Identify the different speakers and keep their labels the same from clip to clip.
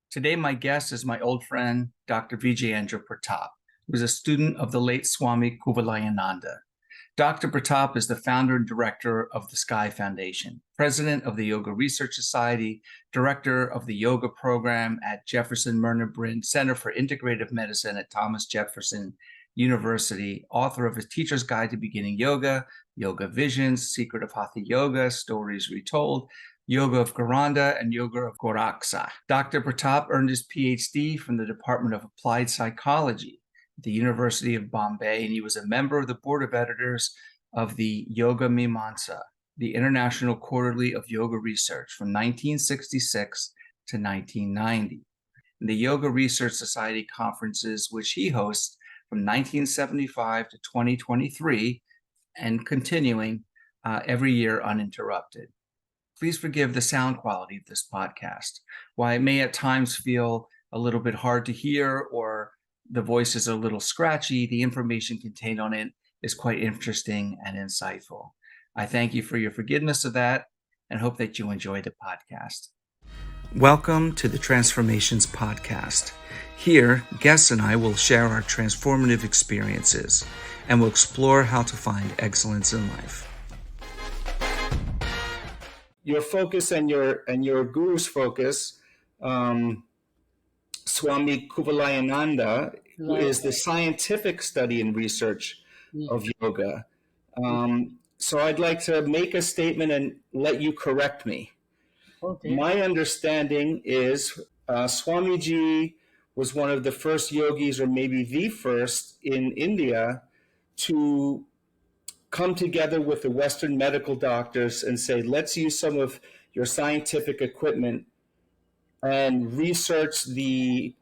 Speaker 1: Today, my guest is my old friend, Dr. Vijayendra Pratap, who is a student of the late Swami Kuvalayananda. Dr. Pratap is the founder and director of the Sky Foundation, president of the Yoga Research Society, director of the yoga program at Jefferson-Myrna Brind Center for Integrative Medicine at Thomas Jefferson University, author of his Teacher's Guide to Beginning Yoga, Yoga Visions, Secret of Hatha Yoga, Stories Retold, Yoga of Gheranda, and Yoga of Goraksa. Dr. Pratap earned his Ph.D. from the Department of Applied Psychology at the University of Bombay, and he was a member of the board of editors of the Yoga Mimamsa, the International Quarterly of Yoga Research, from 1966 to 1990. And the Yoga Research Society conferences, which he hosts from 1975 to 2023, and continuing every year uninterrupted. Please forgive the sound quality of this podcast. While it may at times feel a little bit hard to hear or the voice is a little scratchy, the information contained on it is quite interesting and insightful. I thank you for your forgiveness of that and hope that you enjoy the podcast. Welcome to the Transformations Podcast. Here, guests and I will share our transformative experiences and will explore how to find excellence in life. Your focus and your guru's focus, Swami Kuvalayananda, is the scientific study and research of yoga. So I'd like to make a statement and let you correct me. Okay. My understanding is Swamiji was one of the first yogis, or maybe the first in India, to come together with the Western medical doctors and say, let's use some of your scientific equipment and research the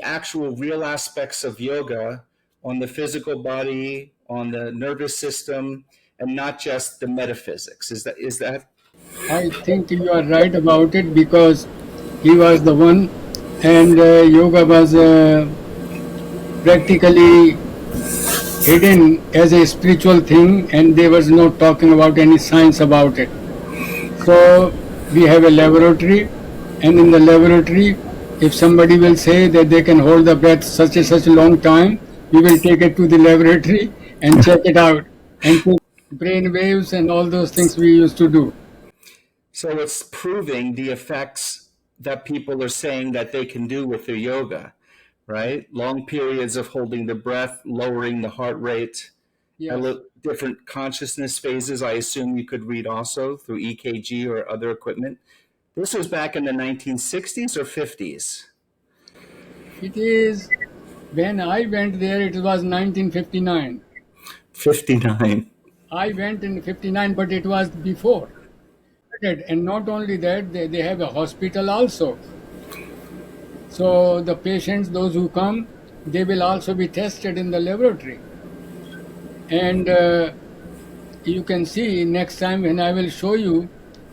Speaker 1: actual real aspects of yoga on the physical body, on the nervous system, and not just the metaphysics. Is that?
Speaker 2: I think you are right about it, because he was the one, and yoga was practically hidden as a spiritual thing, and there was no talking about any science about it. So we have a laboratory, and in the laboratory, if somebody will say that they can hold the breath such a long time, we will take it to the laboratory and check it out and take brain waves and all those things we used to do.
Speaker 1: So it's proving the effects that people are saying that they can do with their yoga, right? Long periods of holding the breath, lowering the heart rate, yes. Different consciousness phases, I assume you could read also through EKG or other equipment. This was back in the 1960s or 50s?
Speaker 2: It is, when I went there, it was 1959.
Speaker 1: 59.
Speaker 2: I went in 59, but it was before. And not only that, they have a hospital also. So the patients, those who come, they will also be tested in the laboratory. And you can see next time when I will show you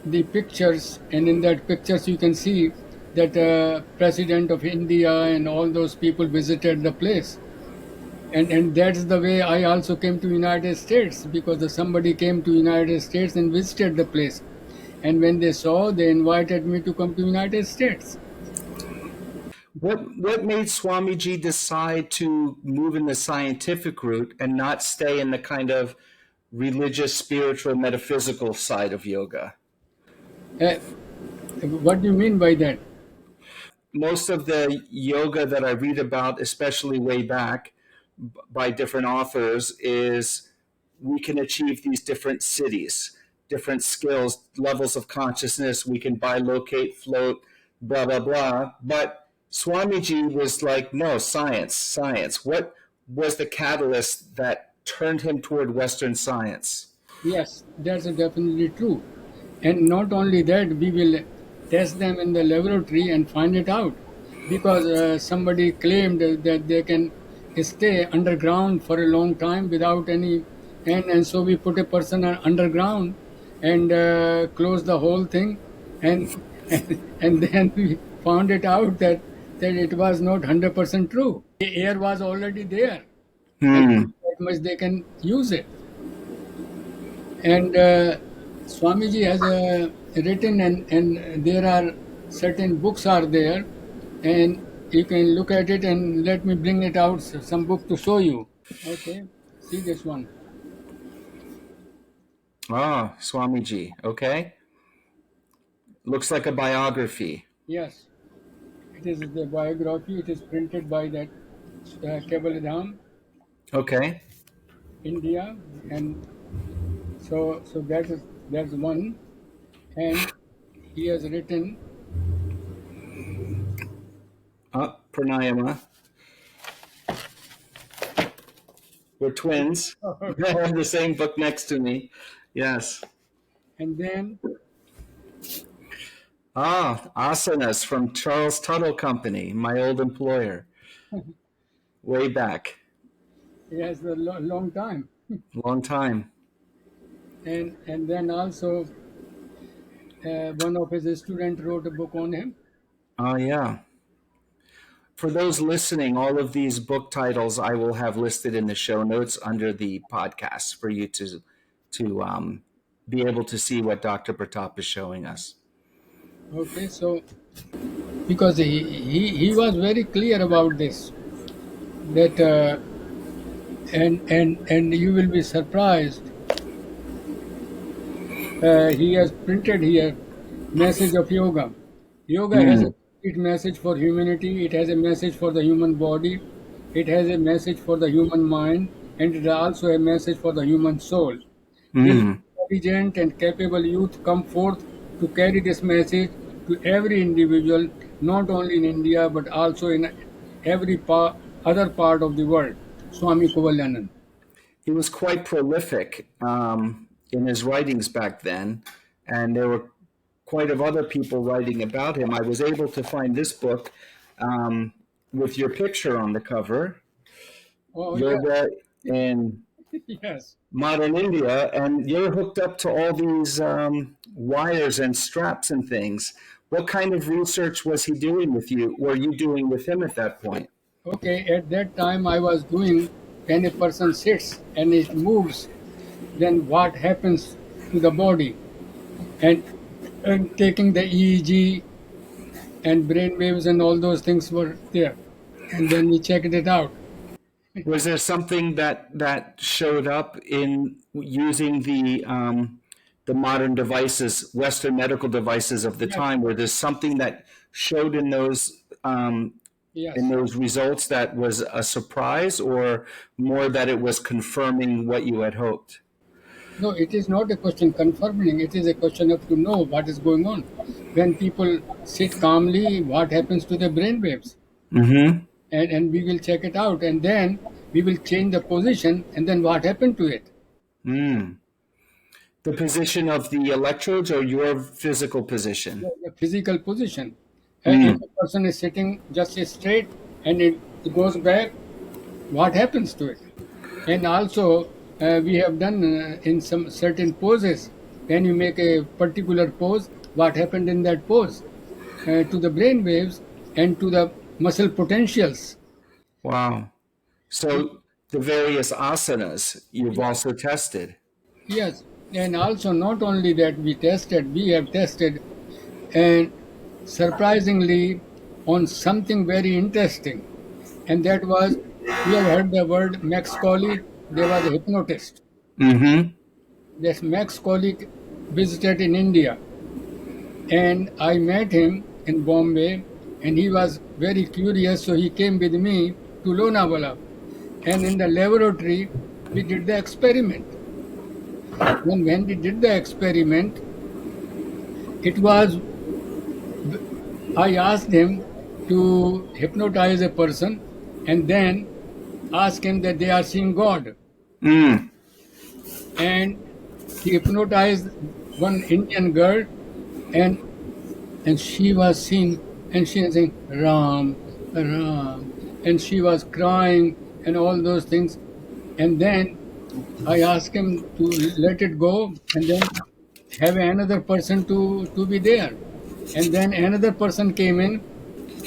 Speaker 2: the pictures, and in that pictures you can see that President of India and all those people visited the place. And that's the way I also came to United States, because somebody came to United States and visited the place. And when they saw, they invited me to come to United States.
Speaker 1: What made Swamiji decide to move in the scientific route and not stay in the kind of religious, spiritual, metaphysical side of yoga?
Speaker 2: What do you mean by that?
Speaker 1: Most of the yoga that I read about, especially way back by different authors, is we can achieve these different cities, different skills, levels of consciousness. We can bilocate, float, blah, blah, blah. But Swamiji was like, no, science. What was the catalyst that turned him toward Western science?
Speaker 2: Yes, that's definitely true. And not only that, we will test them in the laboratory and find it out. Because somebody claimed that they can stay underground for a long time without any, and so we put a person underground and closed the whole thing, and then we found it out that it was not 100% true. The air was already there, and that much they can use it. And Swamiji has written, and there are certain books are there and you can look at it and let me bring it out, some book to show you. Okay, see this one.
Speaker 1: Ah, Swamiji. Okay. Looks like a biography.
Speaker 2: Yes, it is the biography. It is printed by that Kevaldham,
Speaker 1: Okay.
Speaker 2: India, and so that's one, and he has written.
Speaker 1: Pranayama. We're twins. I have the same book next to me. Yes.
Speaker 2: And then
Speaker 1: Asanas from Charles Tuttle Company, my old employer, way back.
Speaker 2: he has a long time,
Speaker 1: Long time.
Speaker 2: and then also one of his students wrote a book on him.
Speaker 1: Oh, yeah. For those listening, all of these book titles I will have listed in the show notes under the podcast for you to be able to see what Dr. Pratap is showing us.
Speaker 2: Okay, so because he was very clear about this, that and you will be surprised. He has printed here message of yoga. Yoga has a
Speaker 1: Mm.
Speaker 2: complete message for humanity. It has a message for the human body. It has a message for the human mind, and it also a message for the human soul. Will
Speaker 1: Mm.
Speaker 2: intelligent and capable youth come forth to carry this message to every individual, not only in India but also in every other part of the world. Swami Kuvalayananda.
Speaker 1: He was quite prolific in his writings back then, and there were quite of other people writing about him. I was able to find this book um, with your picture on the cover,
Speaker 2: Oh
Speaker 1: Yoga in
Speaker 2: yes.
Speaker 1: Modern India, and you're hooked up to all these wires and straps and things. What kind of research was he doing with you? Were you doing with him at that point?
Speaker 2: Okay, at that time I was doing, when a person sits and it moves, then what happens to the body, and taking the EEG and brain waves and all those things were there, and then we checked it out.
Speaker 1: Was there something that showed up in using the modern devices, Western medical devices of the
Speaker 2: Yes,
Speaker 1: time? Where there's something that showed in
Speaker 2: yes.
Speaker 1: those results that was a surprise, or more that it was confirming what you had hoped?
Speaker 2: No, it is not a question confirming. It is a question of to know what is going on. When people sit calmly, what happens to the brain waves?
Speaker 1: Mm-hmm.
Speaker 2: And we will check it out, and then we will change the position, and then what happened to it?
Speaker 1: Mm. The position of the electrodes or your physical position?
Speaker 2: The physical position. If
Speaker 1: Mm.
Speaker 2: a person is sitting just straight and it goes back, what happens to it? And also, we have done in some certain poses, when you make a particular pose, what happened in that pose to the brain waves and to the muscle potentials.
Speaker 1: Wow. So the various asanas you've also tested.
Speaker 2: Yes, and also not only that we have tested, and surprisingly on something very interesting, and that was, you have heard the word Max Collie. There was a hypnotist.
Speaker 1: Mm-hmm.
Speaker 2: This Max Collie visited in India, and I met him in Bombay, and he was very curious, so he came with me to Lonavala, and in the laboratory we did the experiment. And when we did the experiment, it was, I asked him to hypnotize a person and then ask him that they are seeing God.
Speaker 1: Mm.
Speaker 2: And he hypnotized one Indian girl, and she was seeing, and she was saying Ram, Ram, and she was crying and all those things. And then I asked him to let it go and then have another person to be there. And then another person came in,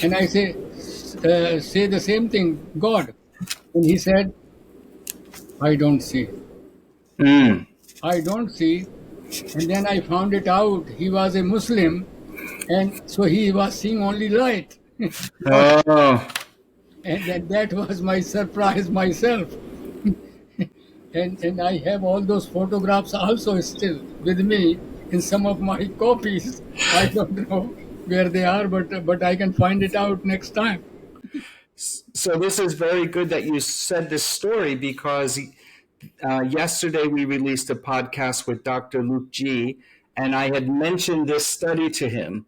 Speaker 2: and I say the same thing, God. And he said, I don't see.
Speaker 1: Mm.
Speaker 2: I don't see. And then I found it out he was a Muslim, and so he was seeing only light.
Speaker 1: Oh,
Speaker 2: And that was my surprise myself. And I have all those photographs also still with me in some of my copies. I don't know where they are, but I can find it out next time.
Speaker 1: so this is very good that you said this story because yesterday we released a podcast with Dr. Luke G, and I had mentioned this study to him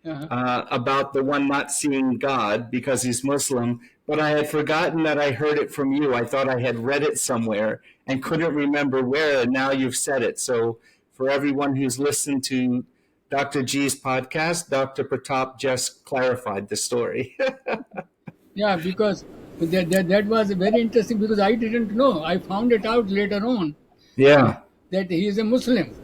Speaker 2: Uh-huh.
Speaker 1: about the one not seeing God because he's Muslim, but I had forgotten that I heard it from you. I thought I had read it somewhere and couldn't remember where, and now you've said it. So for everyone who's listened to Dr. G's podcast, Dr. Pratap just clarified the story.
Speaker 2: Yeah, because that was very interesting because I didn't know. I found it out later on
Speaker 1: Yeah.
Speaker 2: that he is a Muslim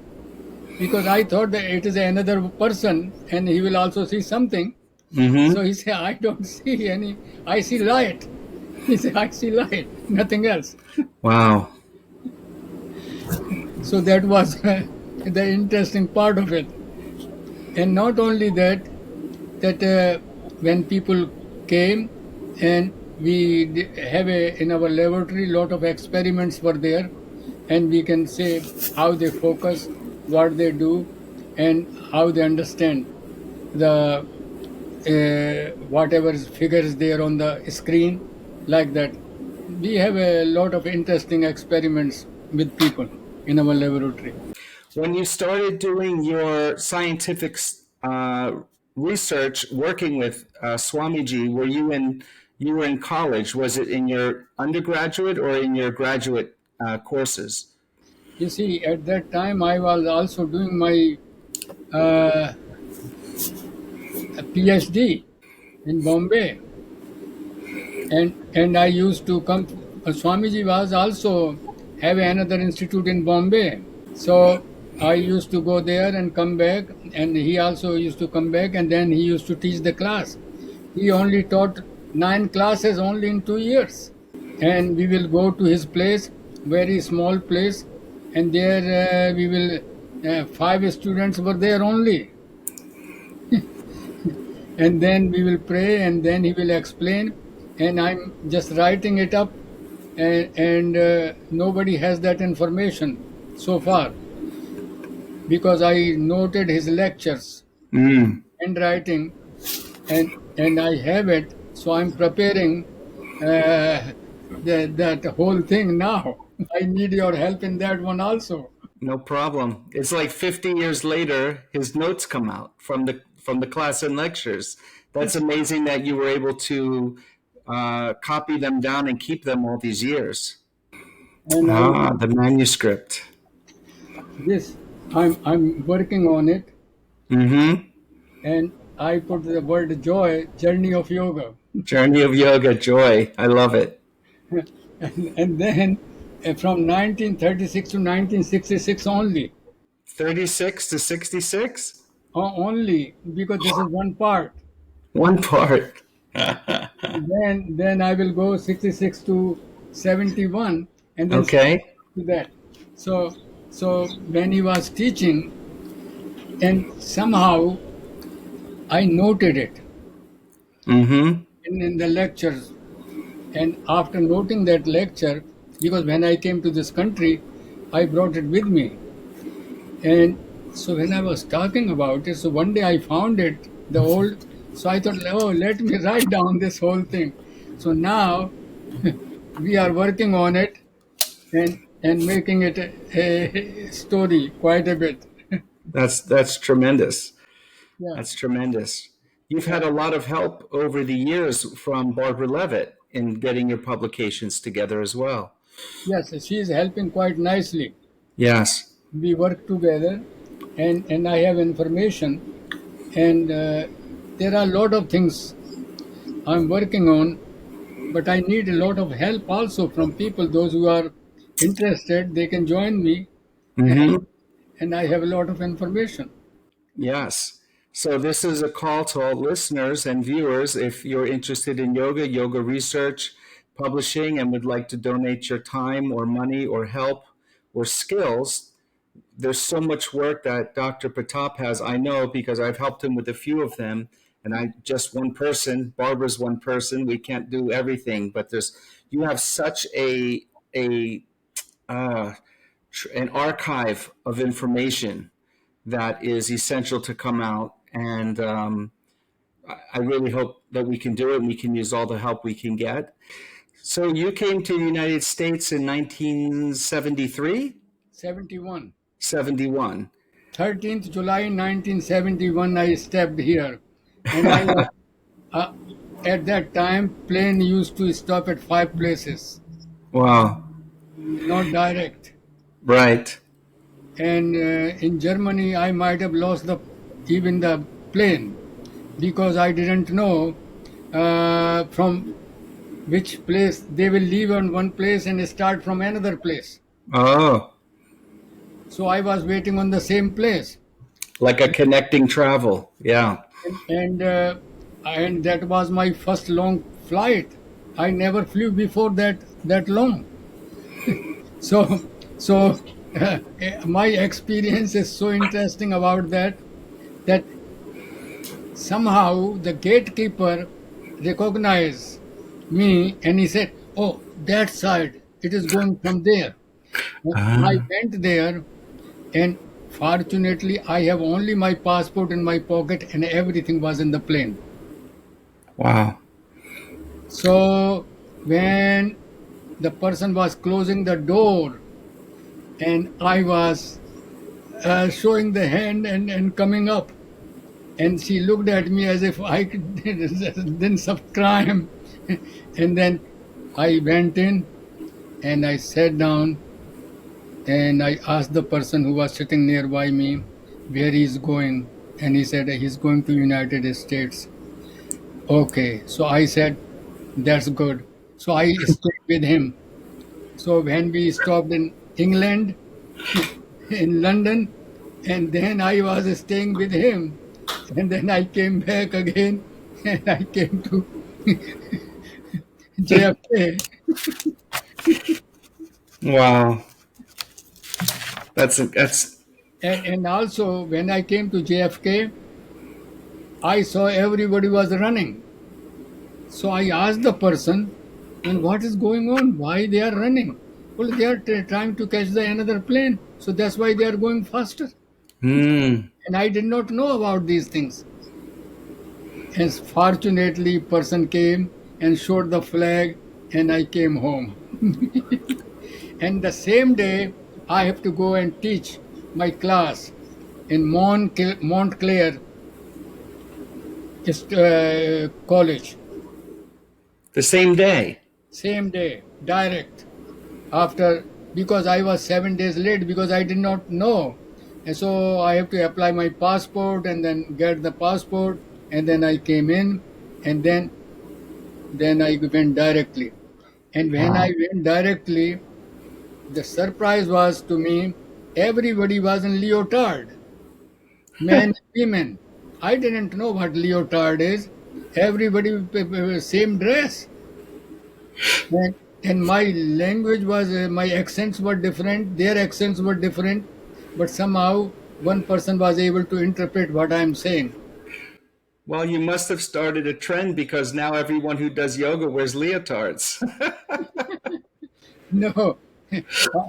Speaker 2: because I thought that it is another person and he will also see something. So
Speaker 1: Mm-hmm.
Speaker 2: he said, I don't see any, I see light. He said, I see light, nothing else.
Speaker 1: Wow.
Speaker 2: So that was the interesting part of it. And not only that, when people came and have in our laboratory, lot of experiments were there, and we can say how they focus, what they do, and how they understand the whatever figures there on the screen, like that. We have a lot of interesting experiments with people in our laboratory.
Speaker 1: When you started doing your scientific uh, research, working with Swamiji, you were in college? Was it in your undergraduate or in your graduate courses?
Speaker 2: You see, at that time, I was also doing my uh, Ph.D. in Bombay, and I used to come. Swamiji was also have another institute in Bombay, so I used to go there and come back, and he also used to come back, and then he used to teach the class. He only taught 9 classes only in 2 years, and we will go to his place, very small place, and there we will 5 students were there only, and then we will pray, and then he will explain, and I'm just writing it up, and nobody has that information so far because I noted his lectures
Speaker 1: Mm.
Speaker 2: and writing, and I have it, so I'm preparing that whole thing now. I need your help in that one also.
Speaker 1: No problem. It's like 50 years later, his notes come out from the class and lectures. That's amazing that you were able to copy them down and keep them all these years.
Speaker 2: And I
Speaker 1: Ah, the manuscript.
Speaker 2: this I'm working on it,
Speaker 1: Mm-hmm.
Speaker 2: and I put the word joy, journey of yoga.
Speaker 1: Journey of Yoga, joy. I love it.
Speaker 2: And then from 1936 to 1966 only.
Speaker 1: 36 to 66?
Speaker 2: Only because this is one part.
Speaker 1: One part.
Speaker 2: Then I will go 66 to 71, and then
Speaker 1: Okay.
Speaker 2: to that. So when he was teaching, and somehow I noted it
Speaker 1: Mm-hmm.
Speaker 2: in the lectures. And after noting that lecture, because when I came to this country, I brought it with me. And so when I was talking about it, so one day I found it, the old, so I thought, oh, let me write down this whole thing. So now we are working on it and making it a story quite a bit.
Speaker 1: That's tremendous.
Speaker 2: Yeah,
Speaker 1: That's tremendous. You've
Speaker 2: yeah.
Speaker 1: had a lot of help over the years from Barbara Levitt in getting your publications together as well.
Speaker 2: Yes, she is helping quite nicely.
Speaker 1: Yes.
Speaker 2: We work together, and I have information, and there are a lot of things I'm working on, but I need a lot of help also from people. Those who are interested, they can join me,
Speaker 1: Mm-hmm.
Speaker 2: and I have a lot of information.
Speaker 1: Yes. So this is a call to all listeners and viewers. If you're interested in yoga, yoga research, publishing, and would like to donate your time or money or help or skills, there's so much work that Dr. Pratap has. I know because I've helped him with a few of them, And I just one person. Barbara's one person. We can't do everything, but you have such a uh, an archive of information that is essential to come out. And I really hope that we can do it and we can use all the help we can get. So you came to the United States in 1973?
Speaker 2: 71.
Speaker 1: 71.
Speaker 2: 13th July 1971, I stepped here. And I was, at that time, plane used to stop at 5 places,
Speaker 1: Wow.
Speaker 2: not direct.
Speaker 1: Right.
Speaker 2: And in Germany, I might have lost even the plane because I didn't know from which place they will leave on one place and start from another place.
Speaker 1: Oh,
Speaker 2: So I was waiting on the same place,
Speaker 1: like a connecting travel. Yeah.
Speaker 2: and that was my first long flight. I never flew before that long. So my experience is so interesting about that somehow the gatekeeper recognized me and he said, "Oh, that side, it is going from there." I
Speaker 1: Ah,
Speaker 2: went there, and fortunately, I have only my passport in my pocket, and everything was in the plane.
Speaker 1: wow.
Speaker 2: So when the person was closing the door, and I was showing the hand and coming up, and she looked at me as if I did some crime, and then I went in and I sat down and I asked the person who was sitting nearby me where he's going, and he said he's going to United States. Okay, so I said that's good. So I stayed with him. So when we stopped in England, in London, and then I was staying with him, and then I came back again, and I came to JFK.
Speaker 1: Wow. That's
Speaker 2: And also, when I came to JFK, I saw everybody was running. So I asked the person, and what is going on? Why they are running? Well, they are trying to catch the another plane. So that's why they are going faster.
Speaker 1: mm,
Speaker 2: And I did not know about these things. And fortunately, person came and showed the flag, and I came home. And the same day, I have to go and teach my class in Montclair College.
Speaker 1: the same day.
Speaker 2: Same day, direct. After, because I was 7 days late because I did not know. And so I have to apply my passport and then get the passport, and then I came in, and then I went directly. And when I
Speaker 1: Wow.
Speaker 2: went directly, the surprise was to me, everybody was in leotard, men, women. I didn't know what leotard is. Everybody same dress. And my language was, my accents were different, their accents were different, but somehow one person was able to interpret what I'm saying.
Speaker 1: Well, you must have started a trend because now everyone who does yoga wears leotards.
Speaker 2: No,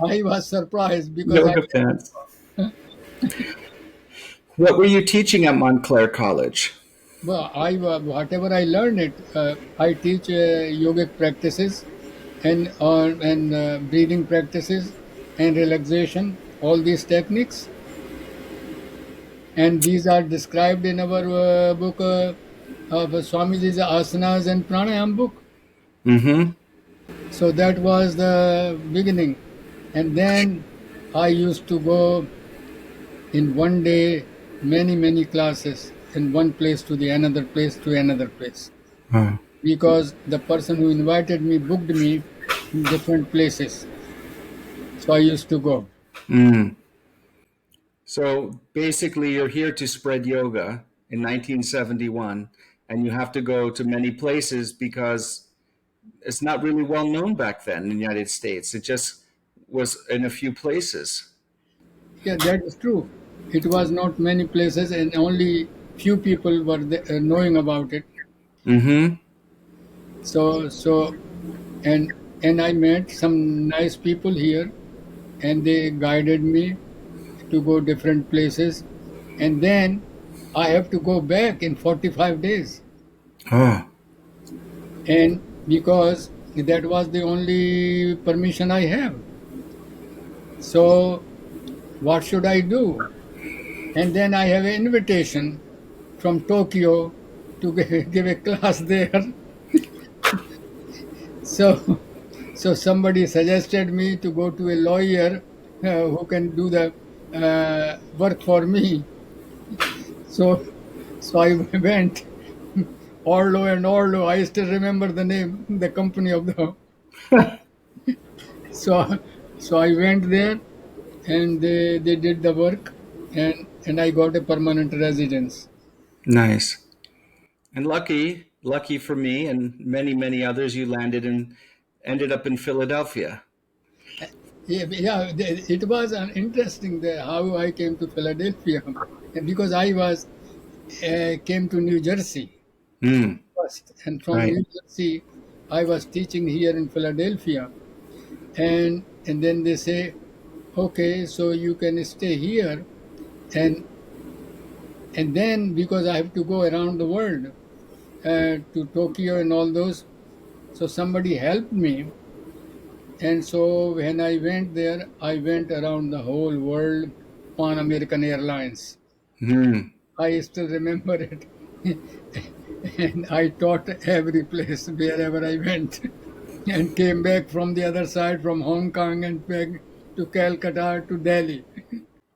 Speaker 2: I was surprised because
Speaker 1: Yoga pants. What were you teaching at Montclair College?
Speaker 2: well, whatever I learned it, I teach yogic practices and breathing practices and relaxation, all these techniques, and these are described in our book of Swamiji's Asanas and Pranayama book.
Speaker 1: Mm-hmm.
Speaker 2: So that was the beginning. And then I used to go in one day, many classes, in one place to the another place to another place.
Speaker 1: Oh.
Speaker 2: Because the person who invited me booked me in different places. So I used to go.
Speaker 1: Mm. So basically, you're here to spread yoga in 1971, and you have to go to many places because it's not really well known back then in the United States. It just was in a few places.
Speaker 2: Yeah, that is true. It was not many places and only few people were knowing about it.
Speaker 1: Mm-hmm.
Speaker 2: So and and I met some nice people here, and they guided me to go different places, and then I have to go back in 45 days,
Speaker 1: Oh,
Speaker 2: and because that was the only permission I have. So what should I do? And then I have an invitation from Tokyo to give a class there. So, so somebody suggested me to go to a lawyer who can do the work for me. So, so I went Orlo and Orlo. I still remember the name, the company of the. So, so I went there, and they did the work, and I got a permanent residence.
Speaker 1: nice. And lucky for me and many others, you landed and ended up in Philadelphia.
Speaker 2: Yeah, it was an interesting how I came to Philadelphia, because I was came to New Jersey
Speaker 1: Mm,
Speaker 2: first, and from
Speaker 1: right.
Speaker 2: New Jersey, I was teaching here in Philadelphia, and then they say, okay, so you can stay here, and and then because I have to go around the world to Tokyo and all those, so somebody helped me, and so when I went there, I went around the whole world on American Airlines.
Speaker 1: Mm.
Speaker 2: I still remember it. And I taught every place wherever I went, and came back from the other side, from Hong Kong, and back to Calcutta to Delhi.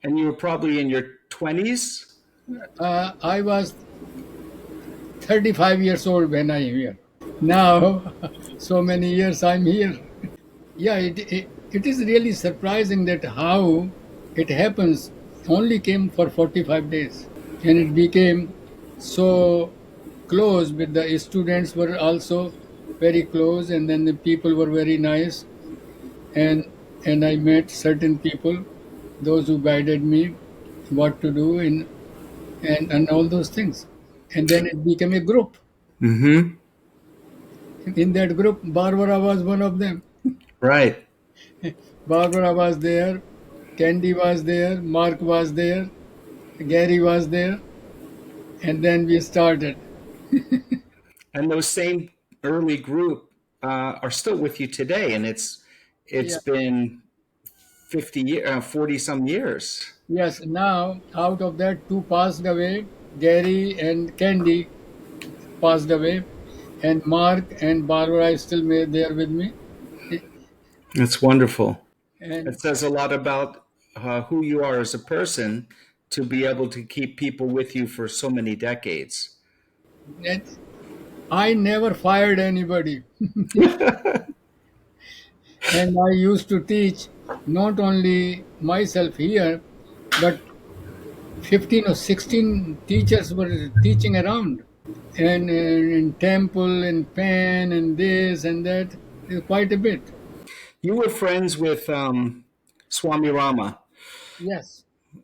Speaker 1: And you were probably in your 20s?
Speaker 2: I was 35 years old when I here. Now, so many years I'm here. Yeah, it is really surprising that how it happens only came for 45 days. And it became so close with the students were also very close, and then the people were very nice, and I met certain people, those who guided me what to do and all those things. And then it became a group.
Speaker 1: Mm-hmm.
Speaker 2: In that group, Barbara was one of them.
Speaker 1: Right.
Speaker 2: Barbara was there, Candy was there, Mark was there, Gary was there, and then we started.
Speaker 1: And those same early group are still with you today, and it's
Speaker 2: Yeah.
Speaker 1: been 40 some years.
Speaker 2: Yes, now out of that, two passed away. Gary and Candy passed away, and Mark and Barbara is still there with me.
Speaker 1: It's wonderful.
Speaker 2: And
Speaker 1: It says a lot about who you are as a person to be able to keep people with you for so many decades.
Speaker 2: and I never fired anybody. And I used to teach not only myself here, but 15 or 16 teachers were teaching around. And in temple and Penn and this and that, quite a bit.
Speaker 1: You were friends with Swami Rama.
Speaker 2: Yes.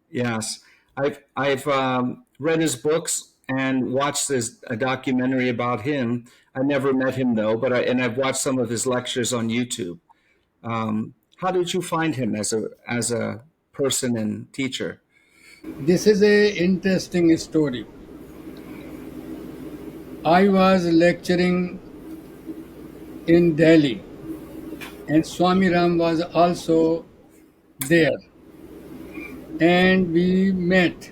Speaker 1: Yes, I've read his books and watched this a documentary about him. I never met him though, but I've watched some of his lectures on YouTube. How did you find him as a person and teacher?
Speaker 2: This is a interesting story. I was lecturing in Delhi, and Swami Ram was also there, and we met.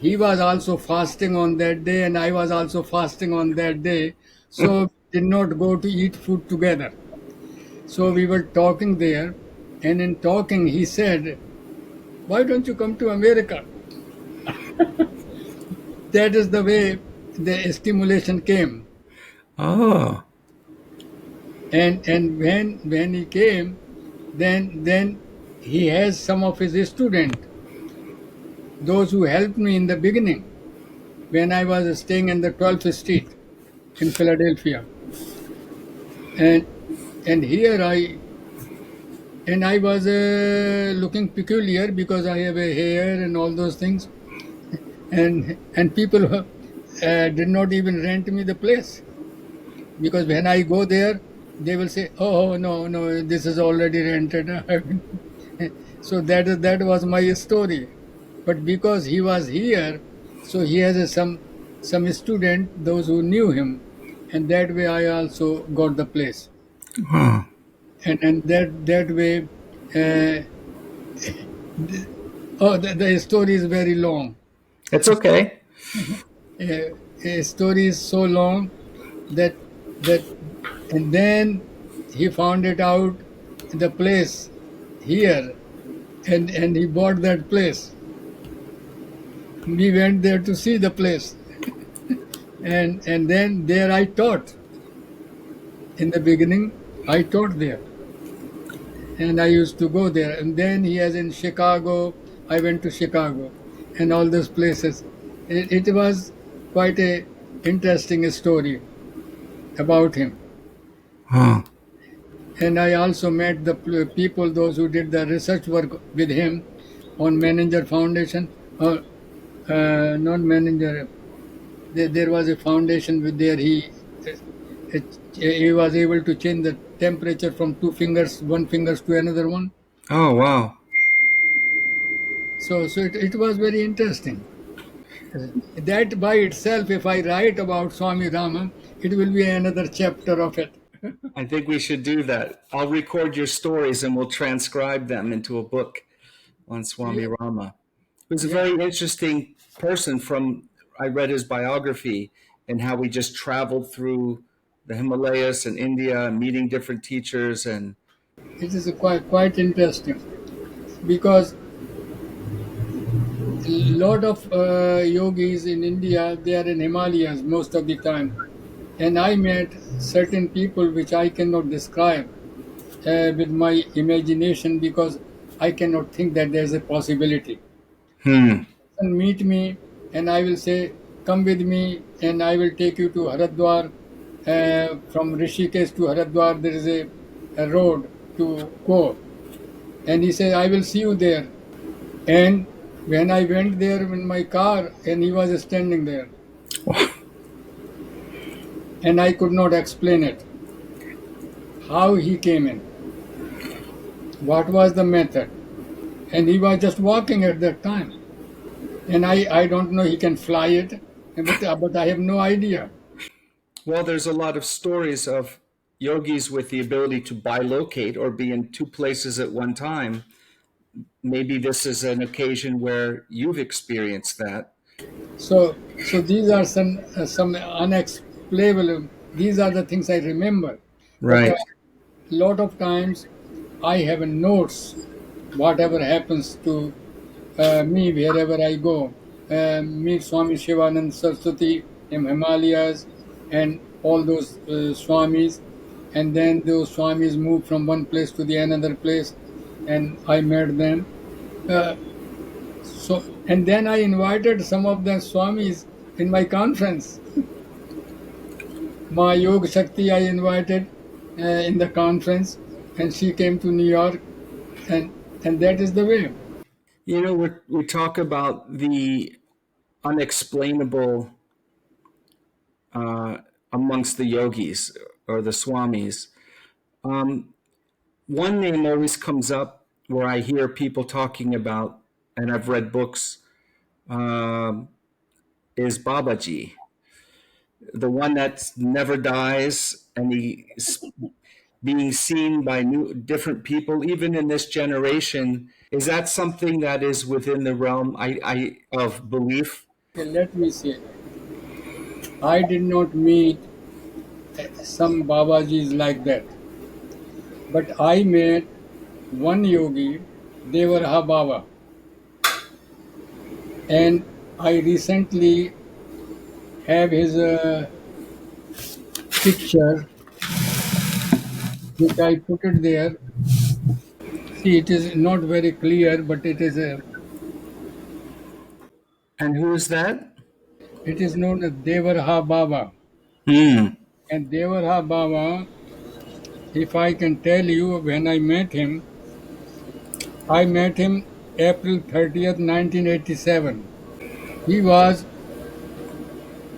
Speaker 2: He was also fasting on that day, and I was also fasting on that day, so we did not go to eat food together. So we were talking there, and in talking, he said, "Why don't you come to America?" That is the way the stimulation came.
Speaker 1: Oh,
Speaker 2: And when he came, then he has some of his students, those who helped me in the beginning when I was staying in the 12th Street in Philadelphia. And here I was looking peculiar because I have a hair and all those things. and people did not even rent me the place, because when I go there, they will say, "Oh no, no, this is already rented." So that was my story. But because he was here, so he has some student, those who knew him, and that way I also got the place,
Speaker 1: Huh.
Speaker 2: and that way. Uh, the story is very long.
Speaker 1: It's okay.
Speaker 2: A story is so long that that and then he found it out, the place here, and he bought that place. We went there to see the place, and then there I taught. In the beginning I taught there, and I used to go there, and then he has in Chicago. I went to Chicago and all those places. It was quite a interesting story about him.
Speaker 1: Huh.
Speaker 2: And I also met the people, those who did the research work with him on Manager Foundation, or not Manager. There was a foundation with there. He was able to change the temperature from one fingers to another one.
Speaker 1: Oh, wow.
Speaker 2: So it was very interesting. That by itself, if I write about Swami Rama, it will be another chapter of it.
Speaker 1: I think we should do that. I'll record your stories and we'll transcribe them into a book on Swami
Speaker 2: Yeah,
Speaker 1: Rama. He was a
Speaker 2: yeah.
Speaker 1: very interesting person I read his biography and how he just traveled through the Himalayas and India and meeting different teachers. And
Speaker 2: It is quite interesting, because a lot of yogis in India, they are in Himalayas most of the time, and I met certain people which I cannot describe with my imagination, because I cannot think that there is a possibility.
Speaker 1: hmm.
Speaker 2: And meet me, and I will say, "Come with me, and I will take you to Haridwar. From Rishikesh to Haridwar, there is a road to go." And he said, "I will see you there." And when I went there in my car, and he was standing there, and I could not explain it, how he came in, what was the method, and he was just walking at that time. And I don't know, he can fly it, but I have no idea.
Speaker 1: Well, there's a lot of stories of yogis with the ability to bilocate or be in two places at one time. Maybe this is an occasion where you've experienced that.
Speaker 2: So these are some unexplainable. These are the things I remember. But
Speaker 1: Right.
Speaker 2: lot of times I have notes, whatever happens to me wherever I go. Meet Swami Shivanand Saraswati in Himalayas, and all those Swamis, and then those Swamis move from one place to the another place, and I met them. Uh, and then I invited some of the Swamis in my conference. My Yoga Shakti I invited in the conference, and she came to New York, and that is the way.
Speaker 1: You know, we talk about the unexplainable uh, amongst the yogis or the swamis. Um, One name always comes up where I hear people talking about, and I've read books, um, is Babaji, the one that never dies, and he's being seen by different people, even in this generation. Is that something that is within the realm of belief?
Speaker 2: Okay, let me say, I did not meet some Babajis like that, but I met one yogi, Devraha Baba, and I recently have his picture, which I put it there. See, it is not very clear, but
Speaker 1: And who is that?
Speaker 2: it is known as Devraha Baba.
Speaker 1: Hmm.
Speaker 2: And Devraha Baba, if I can tell you, when I met him April 30th, 1987. He was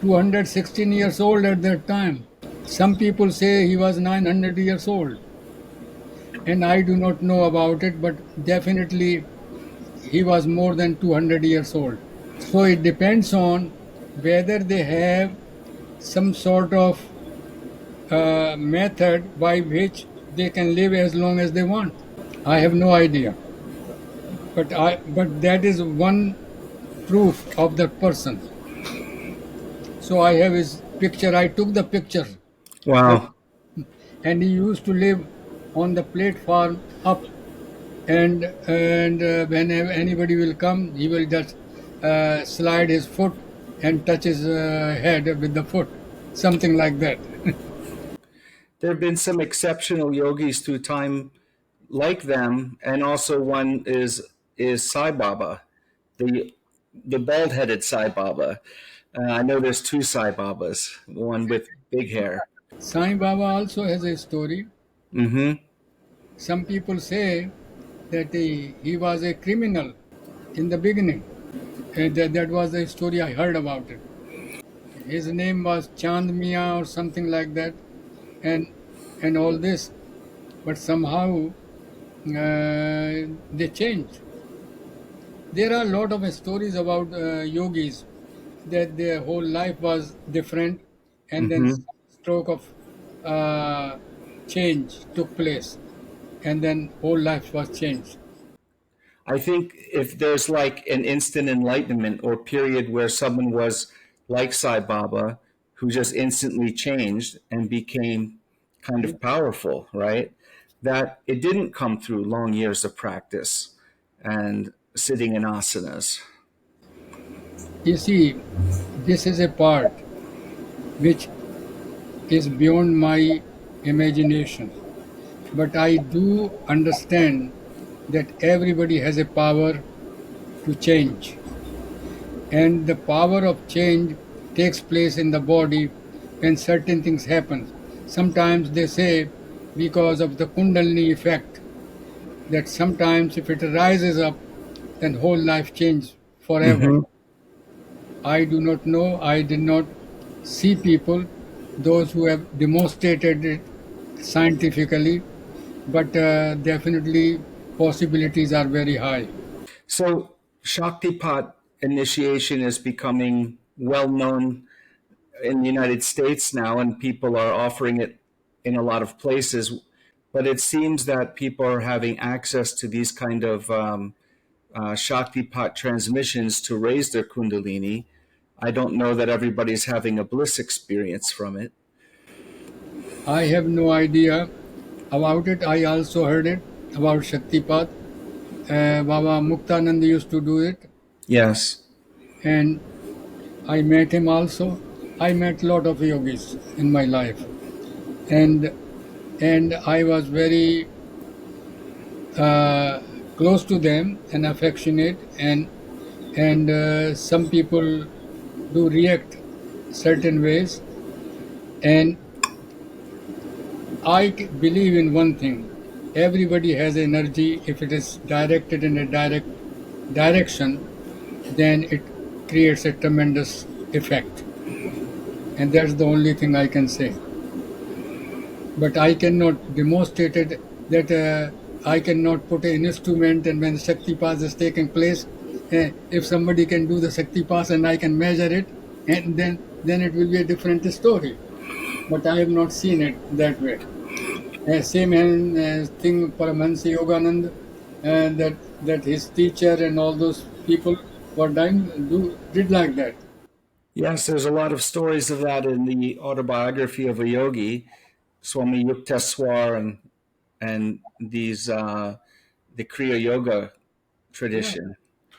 Speaker 2: 216 years old at that time. Some people say he was 900 years old, and I do not know about it, but definitely he was more than 200 years old. So it depends on whether they have some sort of method by which they can live as long as they want. I have no idea, but that is one proof of that person. So I have his picture. I took the picture, that,
Speaker 1: Wow.
Speaker 2: and he used to live on the platform up, and whenever anybody will come, he will just slide his foot and touch his head with the foot, something like that.
Speaker 1: There have been some exceptional yogis through time like them, and also one is Sai Baba, the the bald-headed Sai Baba. I know there's two Sai Babas, one with big hair.
Speaker 2: Sai Baba also has a story.
Speaker 1: Mm-hmm.
Speaker 2: Some people say that he was a criminal in the beginning. That was the story I heard about it. His name was Chand Mia or something like that, and and all this, but somehow they changed. There are a lot of stories about yogis that their whole life was different, and then
Speaker 1: Mm-hmm.
Speaker 2: some stroke of uh, change took place, and then whole life was changed.
Speaker 1: I think if there's like an instant enlightenment or period where someone was like Sai Baba, who just instantly changed and became kind
Speaker 2: Yeah.
Speaker 1: of powerful, right? That it didn't come through long years of practice and sitting in asanas.
Speaker 2: You see, this is a part which is beyond my imagination, but I do understand that everybody has a power to change, and the power of change takes place in the body when certain things happen. Sometimes they say because of the kundalini effect, that sometimes if it rises up, then whole life changes forever.
Speaker 1: Mm-hmm.
Speaker 2: I do not know. I did not see people, those who have demonstrated it scientifically, but definitely possibilities are very high.
Speaker 1: So Shaktipat initiation is becoming well known in the United States now, and people are offering it in a lot of places. But it seems that people are having access to these kind of Shaktipat transmissions to raise their Kundalini. I don't know that everybody's having a bliss experience from it.
Speaker 2: I have no idea about it. I also heard it about Shaktipat. Baba Muktananda used to do it,
Speaker 1: Yes.
Speaker 2: and I met him also. I met a lot of yogis in my life, and and I was very uh, close to them and affectionate, and some people do react certain ways, and believe in one thing: everybody has energy. If it is directed in a direct direction, then it creates a tremendous effect, and that's the only thing I can say. But I cannot demonstrate it, that I cannot put an instrument, and when Shakti Pass is taking place, if somebody can do the Shakti Pass and I can measure it, and then it will be a different story. But I have not seen it that way. Same thing Paramahansa Yoganand, that his teacher and all those people were dying did like that.
Speaker 1: Yes, there's a lot of stories of that in the autobiography of a yogi, Swami Yukteswar, and these the Kriya Yoga
Speaker 2: Yeah,
Speaker 1: tradition.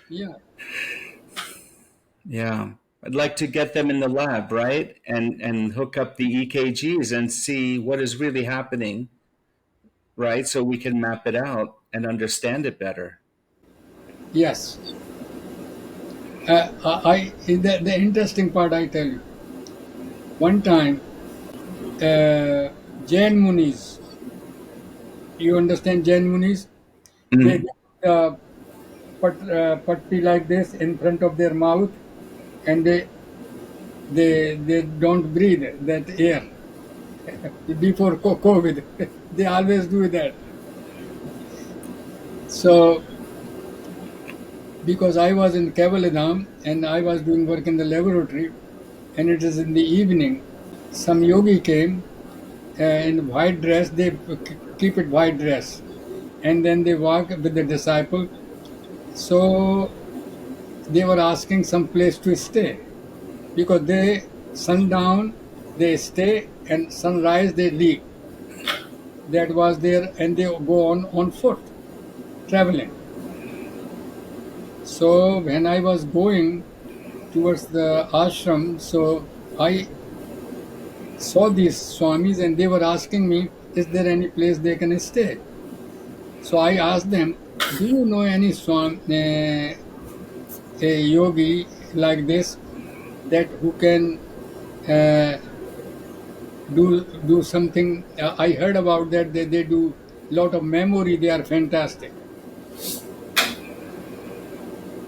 Speaker 2: yeah.
Speaker 1: Yeah. I'd like to get them in the lab, right? And hook up the EKGs and see what is really happening, right? So we can map it out and understand it better.
Speaker 2: Yes. The interesting part I tell you. One time, Jain Munis, you understand Jain Munis? They
Speaker 1: Mm.
Speaker 2: get patti like this in front of their mouth, and they don't breathe that air before COVID. They always do that. So, because I was in Kavaladham and I was doing work in the laboratory, and it is in the evening, some yogi came in white dress. They keep it white dress, and then they walk with the disciple. So they were asking some place to stay, because they sundown they stay and sunrise they leave. That was there, and they go on foot traveling. So when I was going towards the ashram, so I saw these swamis and they were asking me, is there any place they can stay? So I asked them, do you know any a yogi like this, that who can do something? I heard about that they do lot of memory, they are fantastic.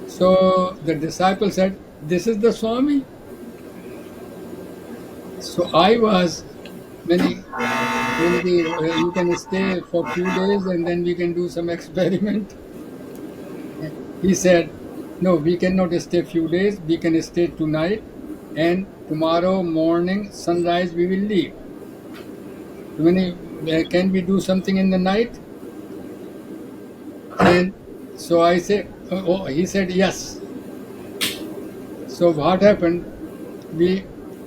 Speaker 2: So the disciple said, this is the Swami. So I was, you can stay for a few days and then we can do some experiment. He said, no, we cannot stay few days, we can stay tonight, and tomorrow morning, sunrise, we will leave. Can we do something in the night? And so I said, he said, yes. So what happened?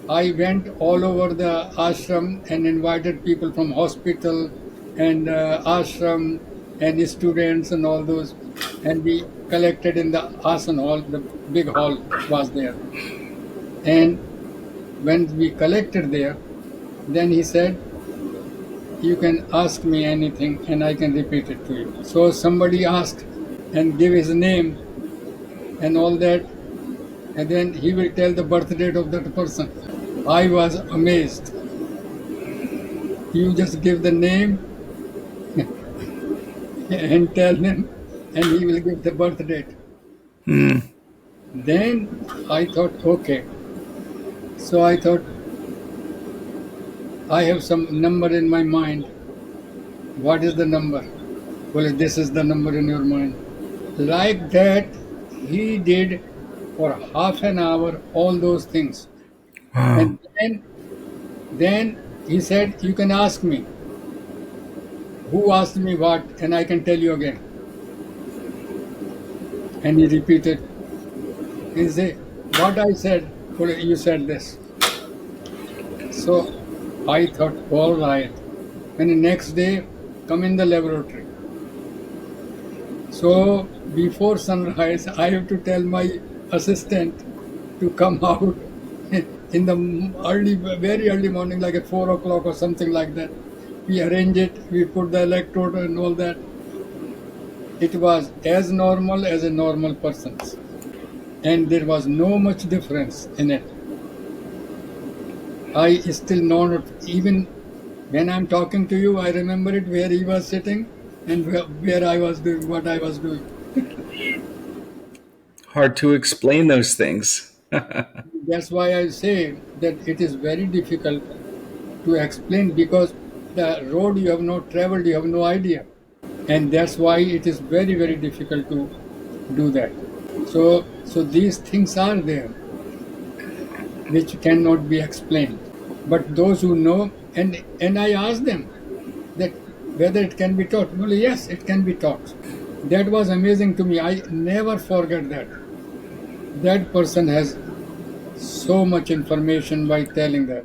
Speaker 2: I went all over the ashram and invited people from hospital and ashram and students and all those, and we collected in the Asana hall. The big hall was there, and when we collected there, then he said, you can ask me anything and I can repeat it to you. So somebody asked and give his name and all that, and then he will tell the birth date of that person. I was amazed. You just give the name and tell him, and he will give the birth date. Then I thought, okay. So I thought, I have some number in my mind. What is the number? Well, this is the number in your mind. Like that, he did for half an hour all those things. And then he said, you can ask me. Who asked me what? And I can tell you again. And he repeated. He said, what I said? Well, you said this. So I thought, all right. And the next day, come in the laboratory. So before sunrise, I have to tell my assistant to come out in the very early morning, like at 4 o'clock or something like that. We arrange it, we put the electrode and all that. It was as normal as a normal person's. And there was no much difference in it. I still know it. Even when I'm talking to you, I remember it where he was sitting and where I was doing what I was doing.
Speaker 1: Hard to explain those things.
Speaker 2: That's why I say that it is very difficult to explain, because the road you have not traveled, you have no idea. And that's why it is very, very difficult to do that. So these things are there, which cannot be explained. But those who know, and I asked them that whether it can be taught. Well, yes, it can be taught. That was amazing to me. I never forget that. That person has so much information by telling that.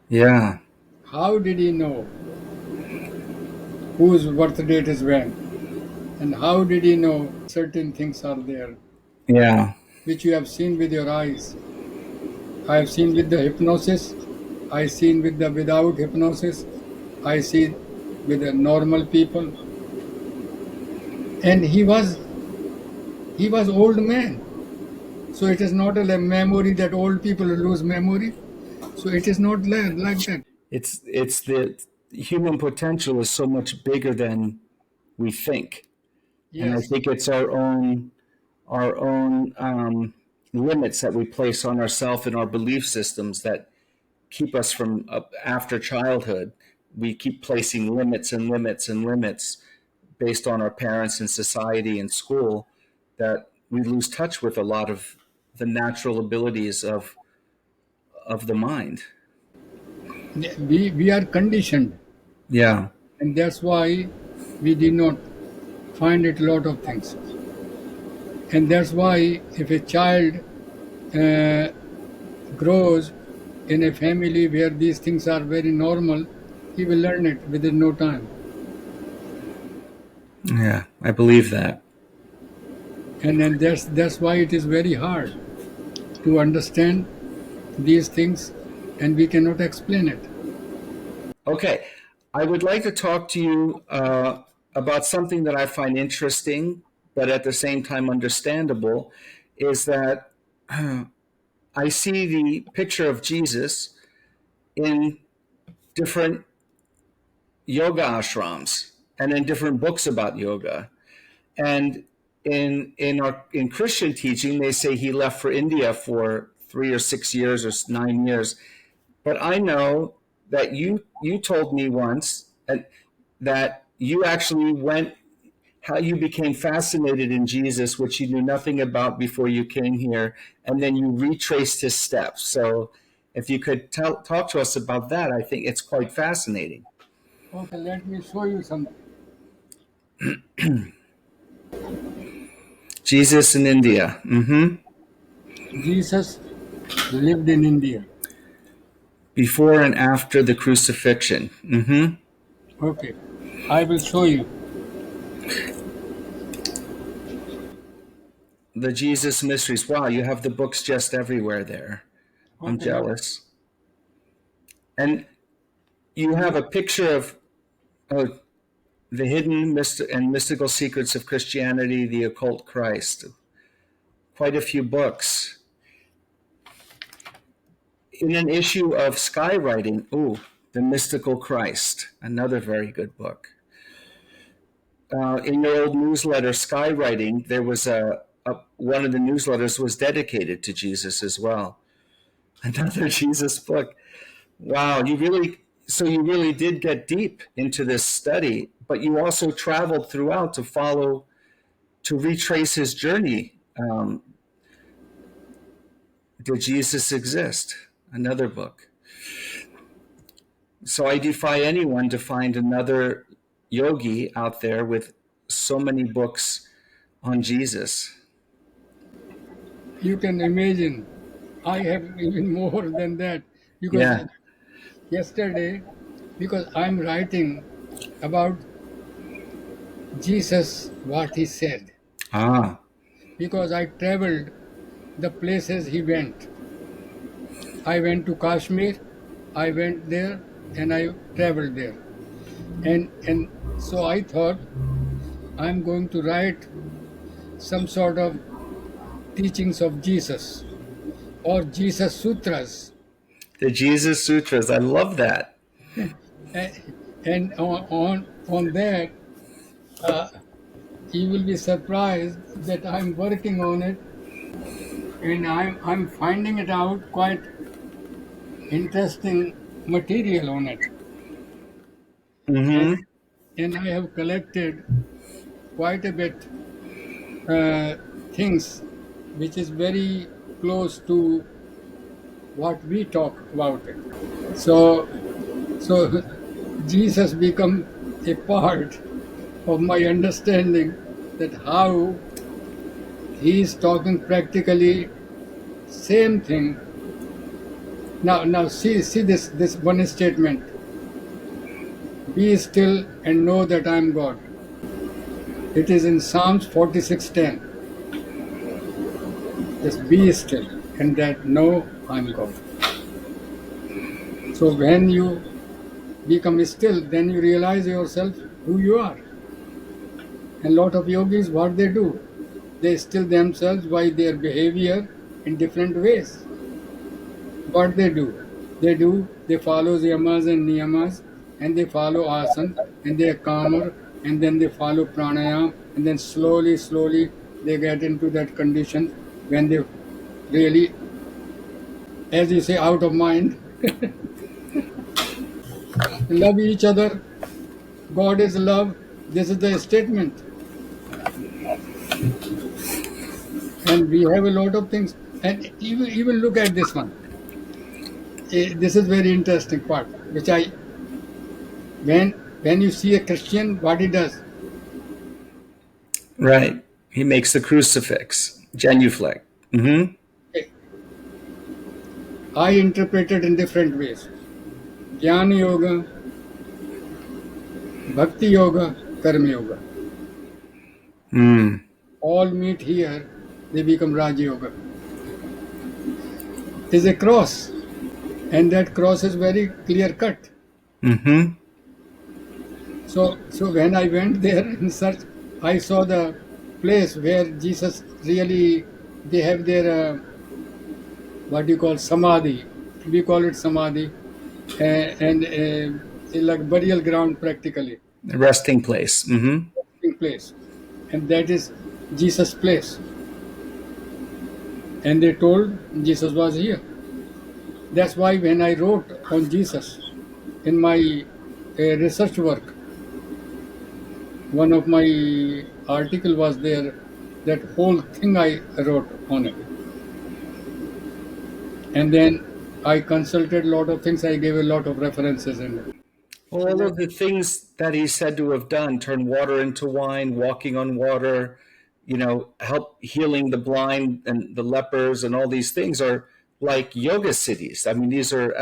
Speaker 1: Yeah.
Speaker 2: How did he know whose birth date is when? And how did he know certain things are there?
Speaker 1: Yeah.
Speaker 2: Which you have seen with your eyes. I have seen with the hypnosis. I seen with the without hypnosis. I see with the normal people. And he was old man. So it is not a memory that old people lose memory. So it is not like that.
Speaker 1: It's the human potential is so much bigger than we think.
Speaker 2: Yes.
Speaker 1: And I think it's our own limits that we place on ourselves and our belief systems that keep us from after childhood. We keep placing limits and limits and limits based on our parents and society and school, that we lose touch with a lot of the natural abilities of the mind.
Speaker 2: We are conditioned.
Speaker 1: Yeah.
Speaker 2: And that's why we did not find it a lot of things. And that's why if a child grows in a family where these things are very normal, he will learn it within no time.
Speaker 1: Yeah, I believe that.
Speaker 2: And then that's why it is very hard to understand these things, and we cannot explain it.
Speaker 1: Okay, I would like to talk to you about something that I find interesting, but at the same time understandable, is that I see the picture of Jesus in different yoga ashrams and in different books about yoga. And in Christian teaching, they say he left for India for 3 or 6 years or 9 years. But I know that you told me once that you actually went, how you became fascinated in Jesus, which you knew nothing about before you came here, and then you retraced his steps. So if you could talk to us about that, I think it's quite fascinating.
Speaker 2: Okay, let me show you something.
Speaker 1: Jesus in India. Mm-hmm.
Speaker 2: Jesus lived in India.
Speaker 1: Before and after the crucifixion. Mm-hmm.
Speaker 2: Okay, I will show you.
Speaker 1: The Jesus Mysteries. Wow, you have the books just everywhere there. Okay. I'm jealous. And you have a picture of the hidden and mystical secrets of Christianity, the occult Christ. Quite a few books. In an issue of Skywriting, The Mystical Christ, another very good book. In your old newsletter, Skywriting, there was one of the newsletters was dedicated to Jesus as well. Another Jesus book. Wow, you really did get deep into this study, but you also traveled throughout to retrace his journey. Did Jesus exist? Another book. So I defy anyone to find another yogi out there with so many books on Jesus.
Speaker 2: You can imagine, I have even more than that, because yesterday, because I'm writing about Jesus, what he said. Because I traveled the places he went. I went to Kashmir, I went there, and I traveled there. And so I thought I'm going to write some sort of teachings of Jesus, or Jesus Sutras.
Speaker 1: The Jesus Sutras, I love that.
Speaker 2: And on that, you will be surprised that I'm working on it, and I'm finding it out quite interesting material on it.
Speaker 1: Mm-hmm.
Speaker 2: And I have collected quite a bit things which is very close to what we talk about it. So Jesus become a part of my understanding that how he is talking practically same thing. Now see this one statement. Be still and know that I am God. It is in Psalms 46:10. Just be still and that know I am God. So when you become still, then you realize yourself who you are. And a lot of yogis, what they do, they still themselves by their behavior in different ways. What they do, they follow yamas and niyamas, and they follow asana, and they are calmer, and then they follow pranayama, and then slowly they get into that condition when they really, as you say, out of mind. Love each other. God is love. This is the statement. And we have a lot of things. And even look at this one. This is very interesting part, which when you see a Christian, what he does,
Speaker 1: Right. He makes the crucifix, genuflect. Mm-hmm.
Speaker 2: eh, I interpret it in different ways. Jnana Yoga, Bhakti Yoga, Karma Yoga.
Speaker 1: Mm.
Speaker 2: All meet here, they become Raj Yoga. Is a cross, and that cross is very clear cut.
Speaker 1: Mm-hmm.
Speaker 2: So when I went there in search, I saw the place where Jesus really, they have their what you call samadhi. We call it samadhi, and like burial ground practically,
Speaker 1: The resting place. Mm-hmm.
Speaker 2: place, and that is Jesus' place. And they told Jesus was here. That's why when I wrote on Jesus in my research work, one of my article was there. That whole thing I wrote on it, and then I consulted a lot of things. I gave a lot of references in it.
Speaker 1: Well, all of the things that he's said to have done, turn water into wine, walking on water, help healing the blind and the lepers, and all these things are like yoga siddhis. I mean, these are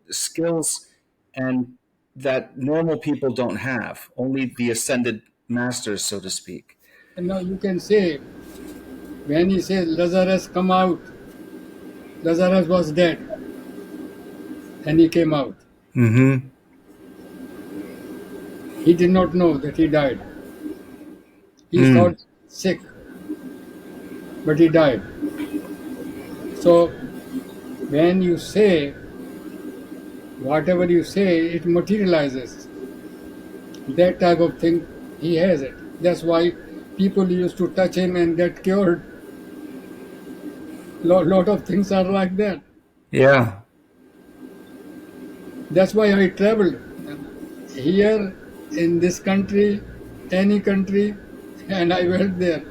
Speaker 1: skills and that normal people don't have, only the ascended masters, so to speak.
Speaker 2: And now you can say, when he says Lazarus come out, Lazarus was dead, and he came out.
Speaker 1: Mm-hmm.
Speaker 2: He did not know that he died. He
Speaker 1: Mm.
Speaker 2: thought sick, but he died. So when you say whatever you say, it materializes. That type of thing, he has it. That's why people used to touch him and get cured. Lot of things are like that.
Speaker 1: Yeah.
Speaker 2: That's why I traveled here in this country, any country, and I went there.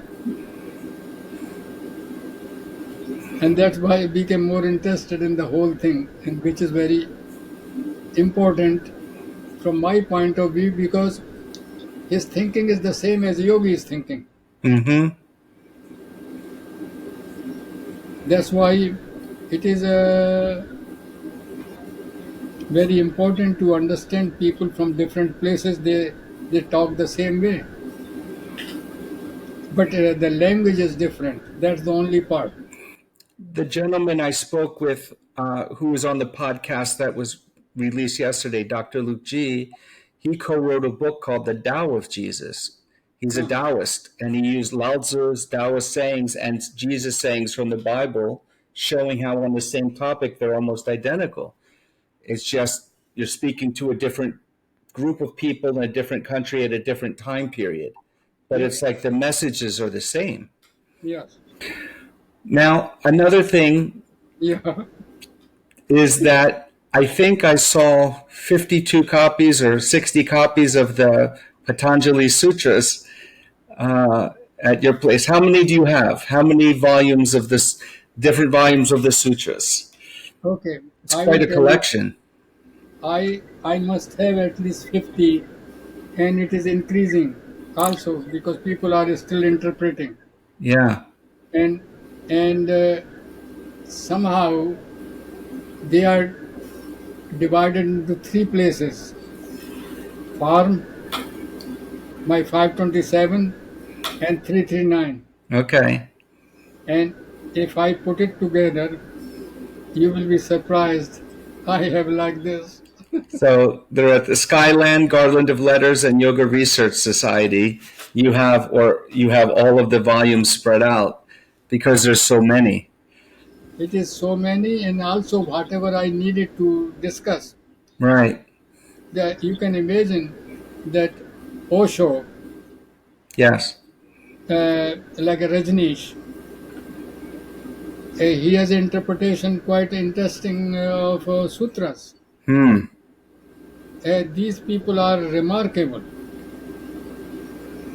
Speaker 2: And that's why I became more interested in the whole thing, and which is very important from my point of view, because his thinking is the same as yogi's thinking.
Speaker 1: Mm-hmm.
Speaker 2: That's why it is very important to understand people from different places. They talk the same way, but the language is different. That's the only part.
Speaker 1: The gentleman I spoke with, who was on the podcast that was released yesterday, Dr. Luke G., he co-wrote a book called The Tao of Jesus. He's a Taoist, and he used Lao Tzu's Taoist sayings and Jesus sayings from the Bible, showing how on the same topic they're almost identical. It's just you're speaking to a different group of people in a different country at a different time period. But
Speaker 2: Yeah.
Speaker 1: it's like the messages are the same.
Speaker 2: Yes.
Speaker 1: Now, another thing
Speaker 2: Yeah.
Speaker 1: is that I think I saw 52 copies or 60 copies of the Patanjali Sutras at your place. How many do you have? How many volumes of this, different volumes of the Sutras?
Speaker 2: Okay.
Speaker 1: It's
Speaker 2: I
Speaker 1: quite
Speaker 2: will
Speaker 1: a
Speaker 2: tell you.
Speaker 1: collection.
Speaker 2: I must have at least 50, and it is increasing also because people are still interpreting,
Speaker 1: Yeah.
Speaker 2: and and somehow they are divided into three places: farm, my 527, and 339.
Speaker 1: Okay.
Speaker 2: And if I put it together, you will be surprised. I have like this.
Speaker 1: So they're at the Skyland Garland of Letters and Yoga Research Society. You have all of the volumes spread out because there's so many.
Speaker 2: It is so many, and also whatever I needed to discuss.
Speaker 1: Right.
Speaker 2: That you can imagine that Osho,
Speaker 1: Yes.
Speaker 2: like a Rajneesh, He has an interpretation quite interesting of sutras.
Speaker 1: Hmm.
Speaker 2: These people are remarkable.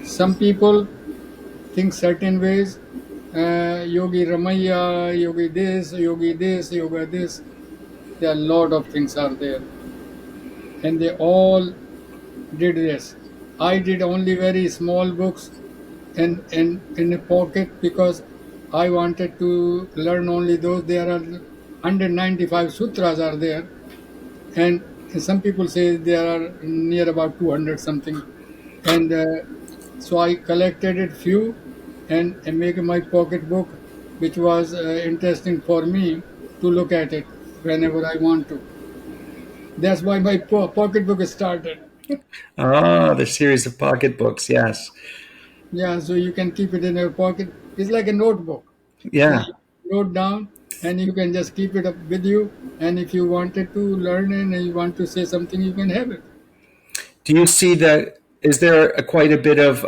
Speaker 2: Some people think certain ways. Yogi Ramaya, Yogi this, Yoga this. There are a lot of things are there, and they all did this. I did only very small books and in a pocket because I wanted to learn only those. There are 195 sutras are there, and some people say there are near about 200 something, and so I collected it few and make my pocket book, which was interesting for me to look at it whenever I want to. That's why my pocket book started.
Speaker 1: Ah, the series of pocketbooks. Yes.
Speaker 2: Yeah, so you can keep it in your pocket. It's like a notebook.
Speaker 1: Yeah.
Speaker 2: You wrote down, and you can just keep it up with you. And if you wanted to learn and you want to say something, you can have it.
Speaker 1: Do you see that? Is there quite a bit of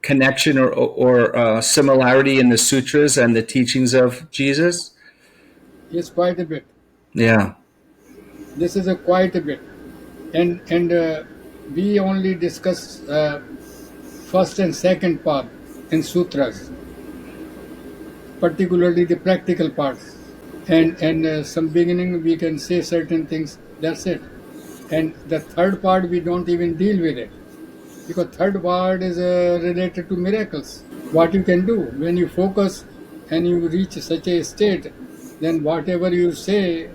Speaker 1: connection or similarity in the sutras and the teachings of Jesus?
Speaker 2: Yes, quite a bit.
Speaker 1: Yeah.
Speaker 2: This is a quite a bit, and we only discuss first and second part in sutras, particularly the practical parts. And some beginning we can say certain things. That's it. And the third part we don't even deal with it because third part is related to miracles. What you can do when you focus and you reach such a state, then whatever you say,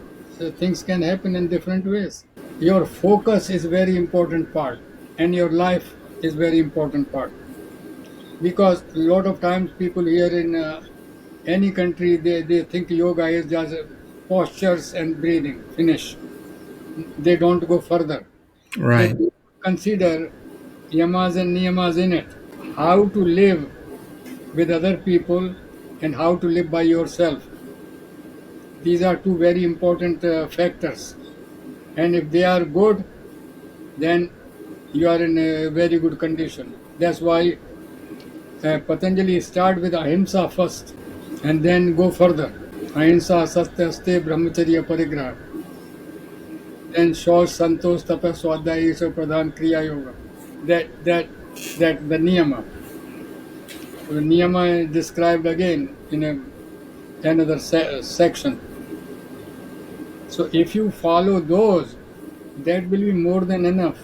Speaker 2: things can happen in different ways. Your focus is very important part, and your life is very important part because a lot of times people here in any country they think yoga is just postures and breathing finish. They don't go further. They
Speaker 1: Right.
Speaker 2: do consider yamas and niyamas in it, how to live with other people and how to live by yourself. These are two very important factors, and if they are good, then you are in a very good condition. That's why Patanjali start with ahimsa first and then go further. Ahimsa, satya, aste, brahmacharya, parigraha. Then shosh, santosh, tapas, swadhyaya, isha, pradhan, kriya, yoga. That the niyama. The niyama is described again in another section. So if you follow those, that will be more than enough.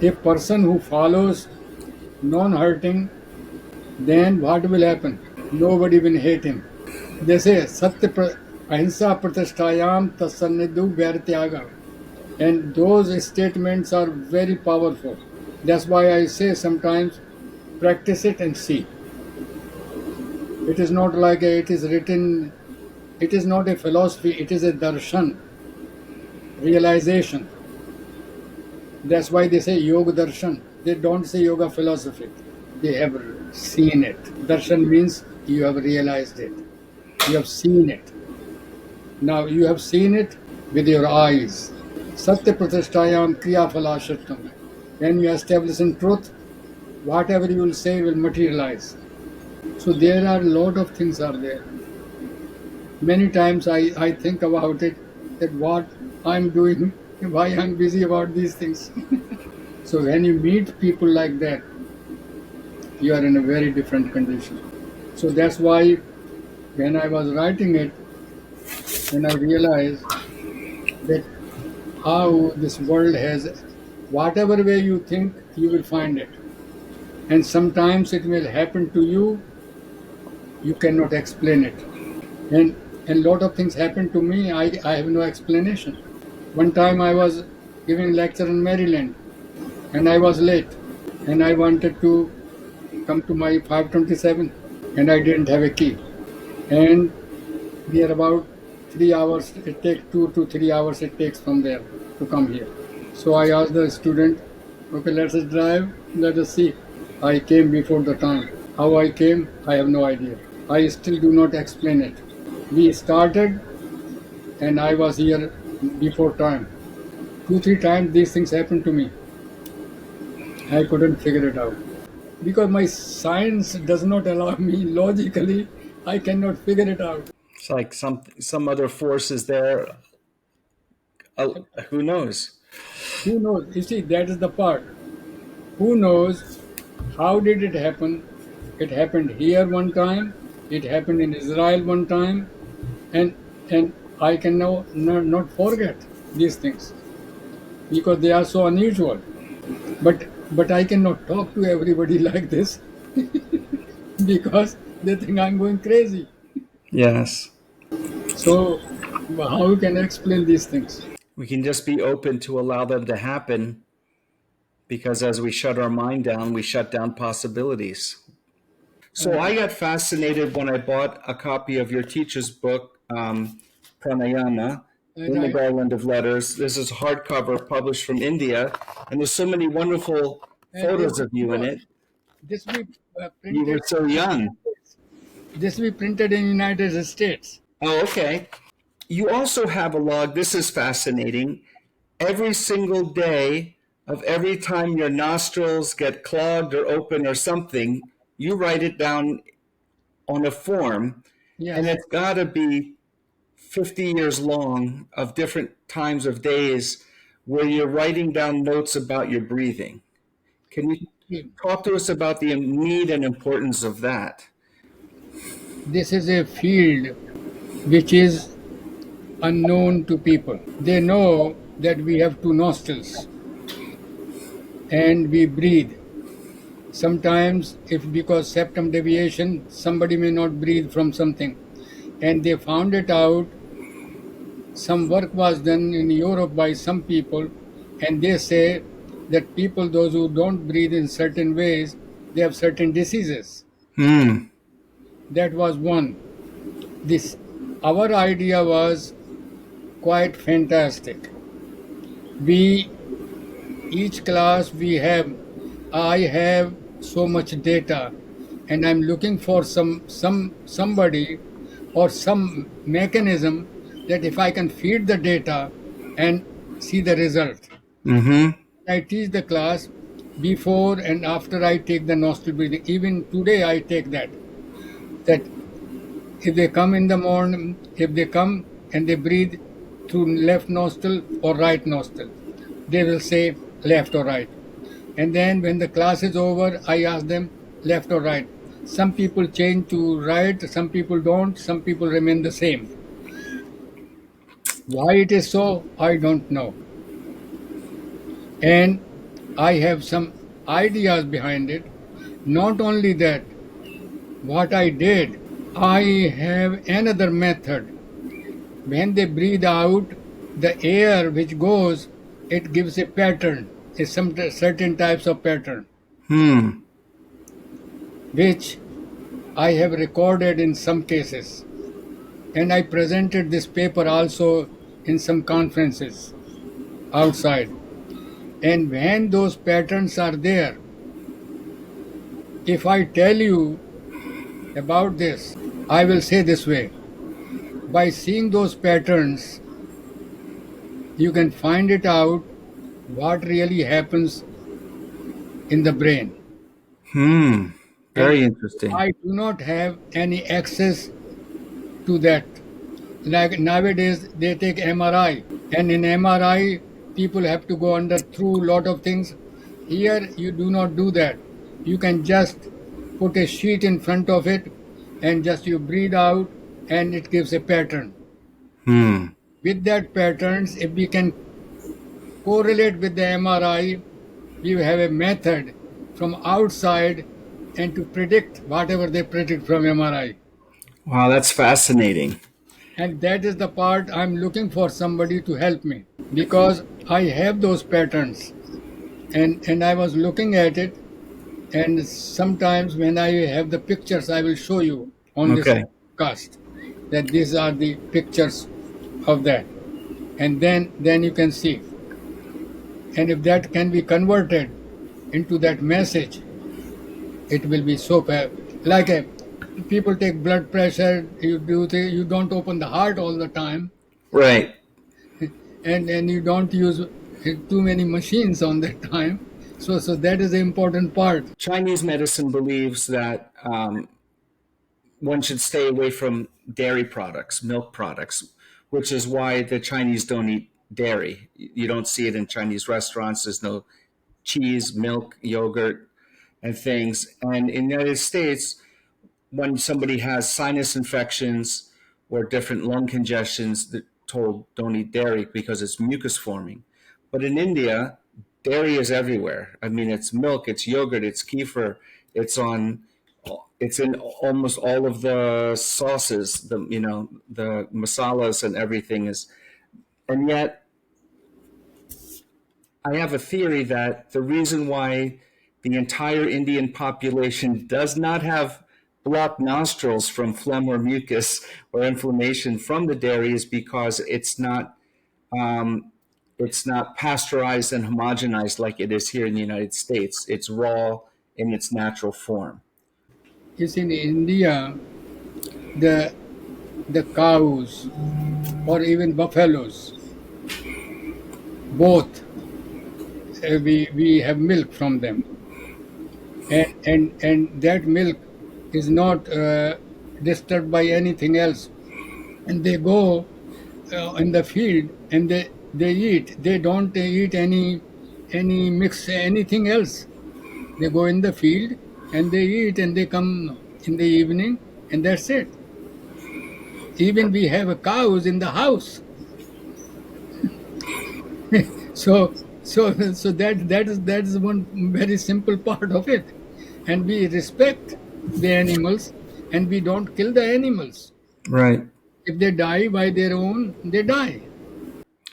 Speaker 2: A person who follows non-hurting, then what will happen? Nobody will hate him. They say ahimsa pratishtayam tasannidhu vairtyaga. And those statements are very powerful. That's why I say sometimes practice it and see. It is not like it is written, it is not a philosophy, it is a darshan, realization. That's why they say yoga darshan. They don't say yoga philosophy. They have seen it. Darshan means you have realized it. You have seen it. Now you have seen it with your eyes. Satya pratishtayam kriya phalashattam. When you establish in truth, whatever you will say will materialize. So there are a lot of things are there. Many times I think about it, that what I'm doing, why I'm busy about these things. So when you meet people like that, you are in a very different condition. So that's why when I was writing it, when I realized that how this world has, whatever way you think, you will find it. And sometimes it will happen to you, you cannot explain it. And a lot of things happen to me, I have no explanation. One time I was giving lecture in Maryland and I was late and I wanted to come to my 527 and I didn't have a key. And we are about 3 hours, it takes 2 to 3 hours it takes from there to come here. So I asked the student, okay, let us drive, let us see. I came before the time. How I came, I have no idea. I still do not explain it. We started and I was here before time. 2, 3 times these things happened to me. I couldn't figure it out. Because my science does not allow me logically, I cannot figure it out.
Speaker 1: It's like some other force is there. Who knows?
Speaker 2: Who knows? You see, that is the part. Who knows how did it happen? It happened here one time. It happened in Israel one time, and I can now not forget these things because they are so unusual. But I cannot talk to everybody like this because they think I'm going crazy.
Speaker 1: Yes.
Speaker 2: So how can I explain these things?
Speaker 1: We can just be open to allow them to happen, because as we shut our mind down, we shut down possibilities. So I got fascinated when I bought a copy of your teacher's book, Pranayama, in the
Speaker 2: Right.
Speaker 1: Garland of Letters. This is hardcover, published from India, and there's so many wonderful
Speaker 2: And
Speaker 1: photos of you in it.
Speaker 2: this we
Speaker 1: You were
Speaker 2: printed.
Speaker 1: so young.
Speaker 2: This we printed in United States.
Speaker 1: Oh, okay. You also have a log. This is fascinating. Every single day of every time your nostrils get clogged or open or something, you write it down on a form,
Speaker 2: Yes.
Speaker 1: and it's got to be 50 years long of different times of days where you're writing down notes about your breathing. Can you talk to us about the need and importance of that?
Speaker 2: This is a field which is unknown to people. They know that we have two nostrils and we breathe. Sometimes, if because septum deviation, somebody may not breathe from something, and they found it out. Some work was done in Europe by some people, and they say that people, those who don't breathe in certain ways, they have certain diseases. That was one. This our idea was quite fantastic. We each class we have I have so much data, and I'm looking for somebody or some mechanism that if I can feed the data and see the result.
Speaker 1: Mm-hmm.
Speaker 2: I teach the class before and after I take the nostril breathing. Even today I take that if they come in the morning, if they come and they breathe through left nostril or right nostril, they will say left or right. And then when the class is over, I ask them left or right. Some people change to right, some people don't, some people remain the same. Why it is so, I don't know. And I have some ideas behind it. Not only that, what I did, I have another method. When they breathe out, the air which goes, it gives a pattern, some certain types of pattern, which I have recorded in some cases. And I presented this paper also in some conferences outside. And when those patterns are there, if I tell you about this, I will say this way. By seeing those patterns, you can find it out what really happens in the brain.
Speaker 1: Very
Speaker 2: And
Speaker 1: interesting.
Speaker 2: I do not have any access to that. Like nowadays, they take MRI, and in MRI, people have to go under through a lot of things. Here, you do not do that. You can just put a sheet in front of it, and just you breathe out, and it gives a pattern. With that patterns, if we can correlate with the MRI, we have a method from outside and to predict whatever they predict from MRI.
Speaker 1: Wow, that's fascinating.
Speaker 2: And that is the part I'm looking for somebody to help me because I have those patterns. And I was looking at it, and sometimes when I have the pictures, I will show you on this
Speaker 1: Okay.
Speaker 2: cast that these are the pictures of that. And then you can see. And if that can be converted into that message, it will be so like people take blood pressure. You don't open the heart all the time,
Speaker 1: Right.
Speaker 2: and you don't use too many machines on that time. So that is the important part.
Speaker 1: Chinese medicine believes that one should stay away from dairy products, milk products, which is why the Chinese don't eat dairy. You don't see it in Chinese restaurants. There's no cheese, milk, yogurt, and things. And in the United States, when somebody has sinus infections or different lung congestions, they're told don't eat dairy because it's mucus forming. But in India, dairy is everywhere. I mean, it's milk, it's yogurt, it's kefir, it's on, it's in almost all of the sauces, the masalas and everything is. And yet, I have a theory that the reason why the entire Indian population does not have blocked nostrils from phlegm or mucus or inflammation from the dairy is because um, it's not pasteurized and homogenized like it is here in the United States. It's raw in its natural form.
Speaker 2: Is in India, the cows or even buffaloes, both, we have milk from them, and that milk is not disturbed by anything else, and they go in the field and they eat. They don't eat any mix anything else. They go in the field and they eat, and they come in the evening, and that's it. Even we have cows in the house. So that is one very simple part of it, and we respect the animals, and we don't kill the animals.
Speaker 1: Right.
Speaker 2: If they die by their own, they die.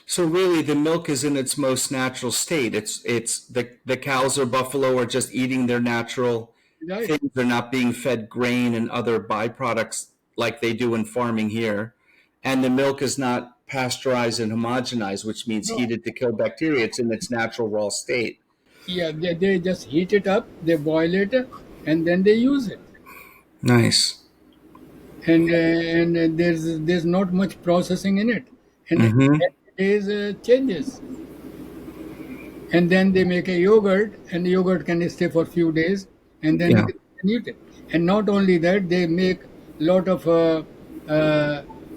Speaker 1: So really, the milk is in its most natural state. It's the cows or buffalo are just eating their natural
Speaker 2: Right?
Speaker 1: things. They're not being fed grain and other byproducts like they do in farming here. And the milk is not pasteurized and homogenized, which means
Speaker 2: No.
Speaker 1: heated to kill bacteria. It's in its natural raw state.
Speaker 2: Yeah, they just heat it up, they boil it, and then they use it.
Speaker 1: Nice.
Speaker 2: And there's not much processing in it, and
Speaker 1: Mm-hmm.
Speaker 2: days changes. And then they make a yogurt, and the yogurt can stay for a few days, and then you
Speaker 1: Yeah.
Speaker 2: can eat it. And not only that, they make a lot of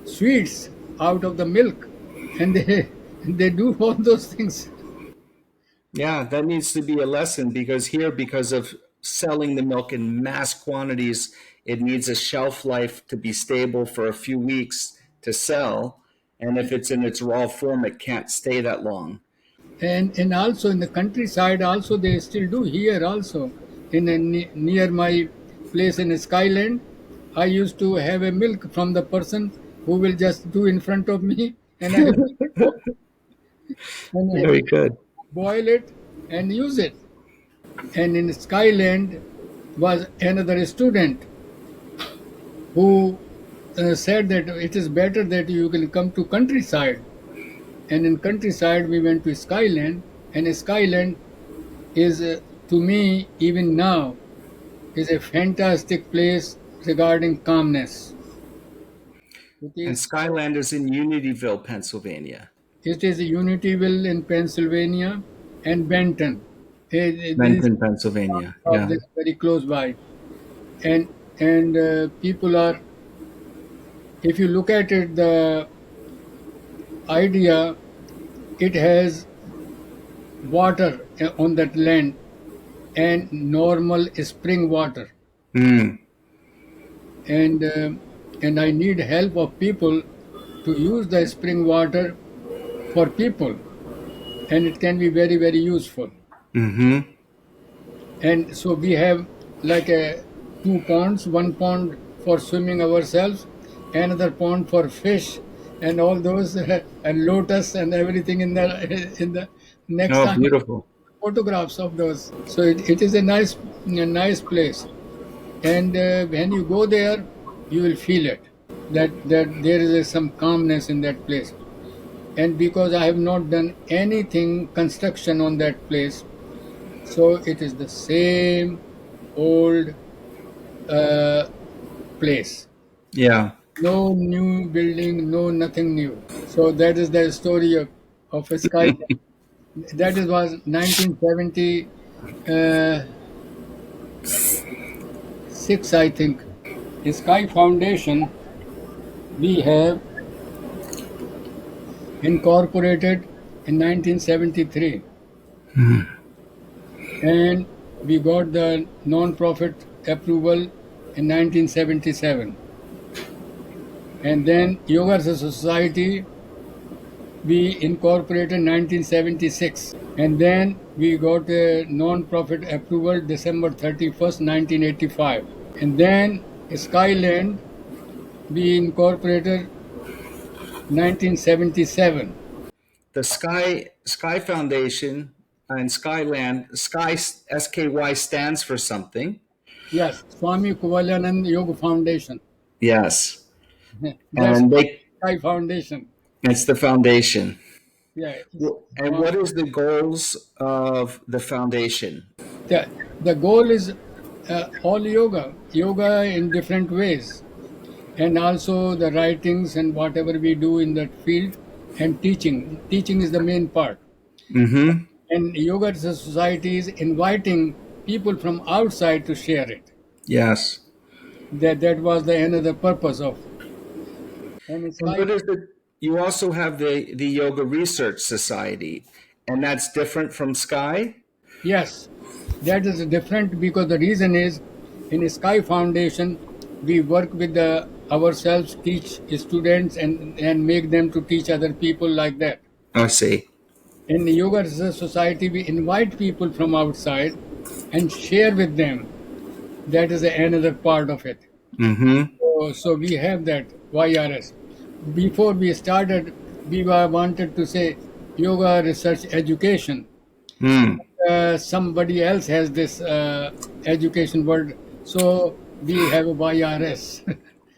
Speaker 2: sweets out of the milk, and they do all those things.
Speaker 1: Yeah, that needs to be a lesson because here, because of selling the milk in mass quantities, it needs a shelf life to be stable for a few weeks to sell. And if it's in its raw form, it can't stay that long.
Speaker 2: And also in the countryside, also they still do here also. Near my place in Skyland, I used to have a milk from the person who will just do in front of me, and I have to go and
Speaker 1: Very good.
Speaker 2: boil it and use it. And in Skyland was another student who said that it is better that you can come to countryside. And in countryside, we went to Skyland, and Skyland is, to me, even now, is a fantastic place regarding calmness. It
Speaker 1: And
Speaker 2: is,
Speaker 1: Skyland is in Unityville, Pennsylvania.
Speaker 2: it is Unityville in Pennsylvania and Benton. These
Speaker 1: Benton, Pennsylvania.
Speaker 2: are
Speaker 1: Yeah.
Speaker 2: very close by. And people are, if you look at it, the idea, it has water on that land and normal spring water.
Speaker 1: Mm.
Speaker 2: And I need help of people to use the spring water for people, and it can be very very useful.
Speaker 1: Mm-hmm.
Speaker 2: And so we have like a two ponds, one pond for swimming ourselves, another pond for fish, and all those and lotus and everything in the next
Speaker 1: Oh,
Speaker 2: time
Speaker 1: beautiful.
Speaker 2: photographs of those. So it is a nice place. And when you go there, you will feel it, that there is some calmness in that place. And because I have not done anything construction on that place, so it is the same old uh, place.
Speaker 1: Yeah.
Speaker 2: No new building, no nothing new. So that is the story of a sky. That is was 1976, I think. Sky Foundation, we have incorporated in 1973, and we got the non-profit approval in 1977. And then Yoga Society, we incorporated in 1976. And then we got a non-profit approval December 31st, 1985. And then Skyland, we incorporated 1977.
Speaker 1: The Sky Foundation and Skyland, SKY stands for something.
Speaker 2: Yes, Swami Kuvalayananda Yoga Foundation.
Speaker 1: Yes.
Speaker 2: That's
Speaker 1: And
Speaker 2: Sky Foundation.
Speaker 1: it's the foundation.
Speaker 2: Yeah.
Speaker 1: And what is the goals of the foundation?
Speaker 2: The goal is all yoga in different ways, and also the writings and whatever we do in that field, and teaching. Teaching is the main part.
Speaker 1: Mm-hmm.
Speaker 2: And Yoga Society is inviting people from outside to share it.
Speaker 1: Yes.
Speaker 2: That was the another purpose of. And it's
Speaker 1: And
Speaker 2: like,
Speaker 1: what is you also have the Yoga Research Society, and that's different from Sky?
Speaker 2: yes, that is different because the reason is in Sky Foundation we work with ourselves, teach students and make them to teach other people like that.
Speaker 1: I see.
Speaker 2: In the Yoga Research Society we invite people from outside and share with them. That is another part of it.
Speaker 1: Mm-hmm.
Speaker 2: So we have that YRS. Before we started, we wanted to say Yoga Research Education.
Speaker 1: Mm.
Speaker 2: Somebody else has this education word, so we have a YRS.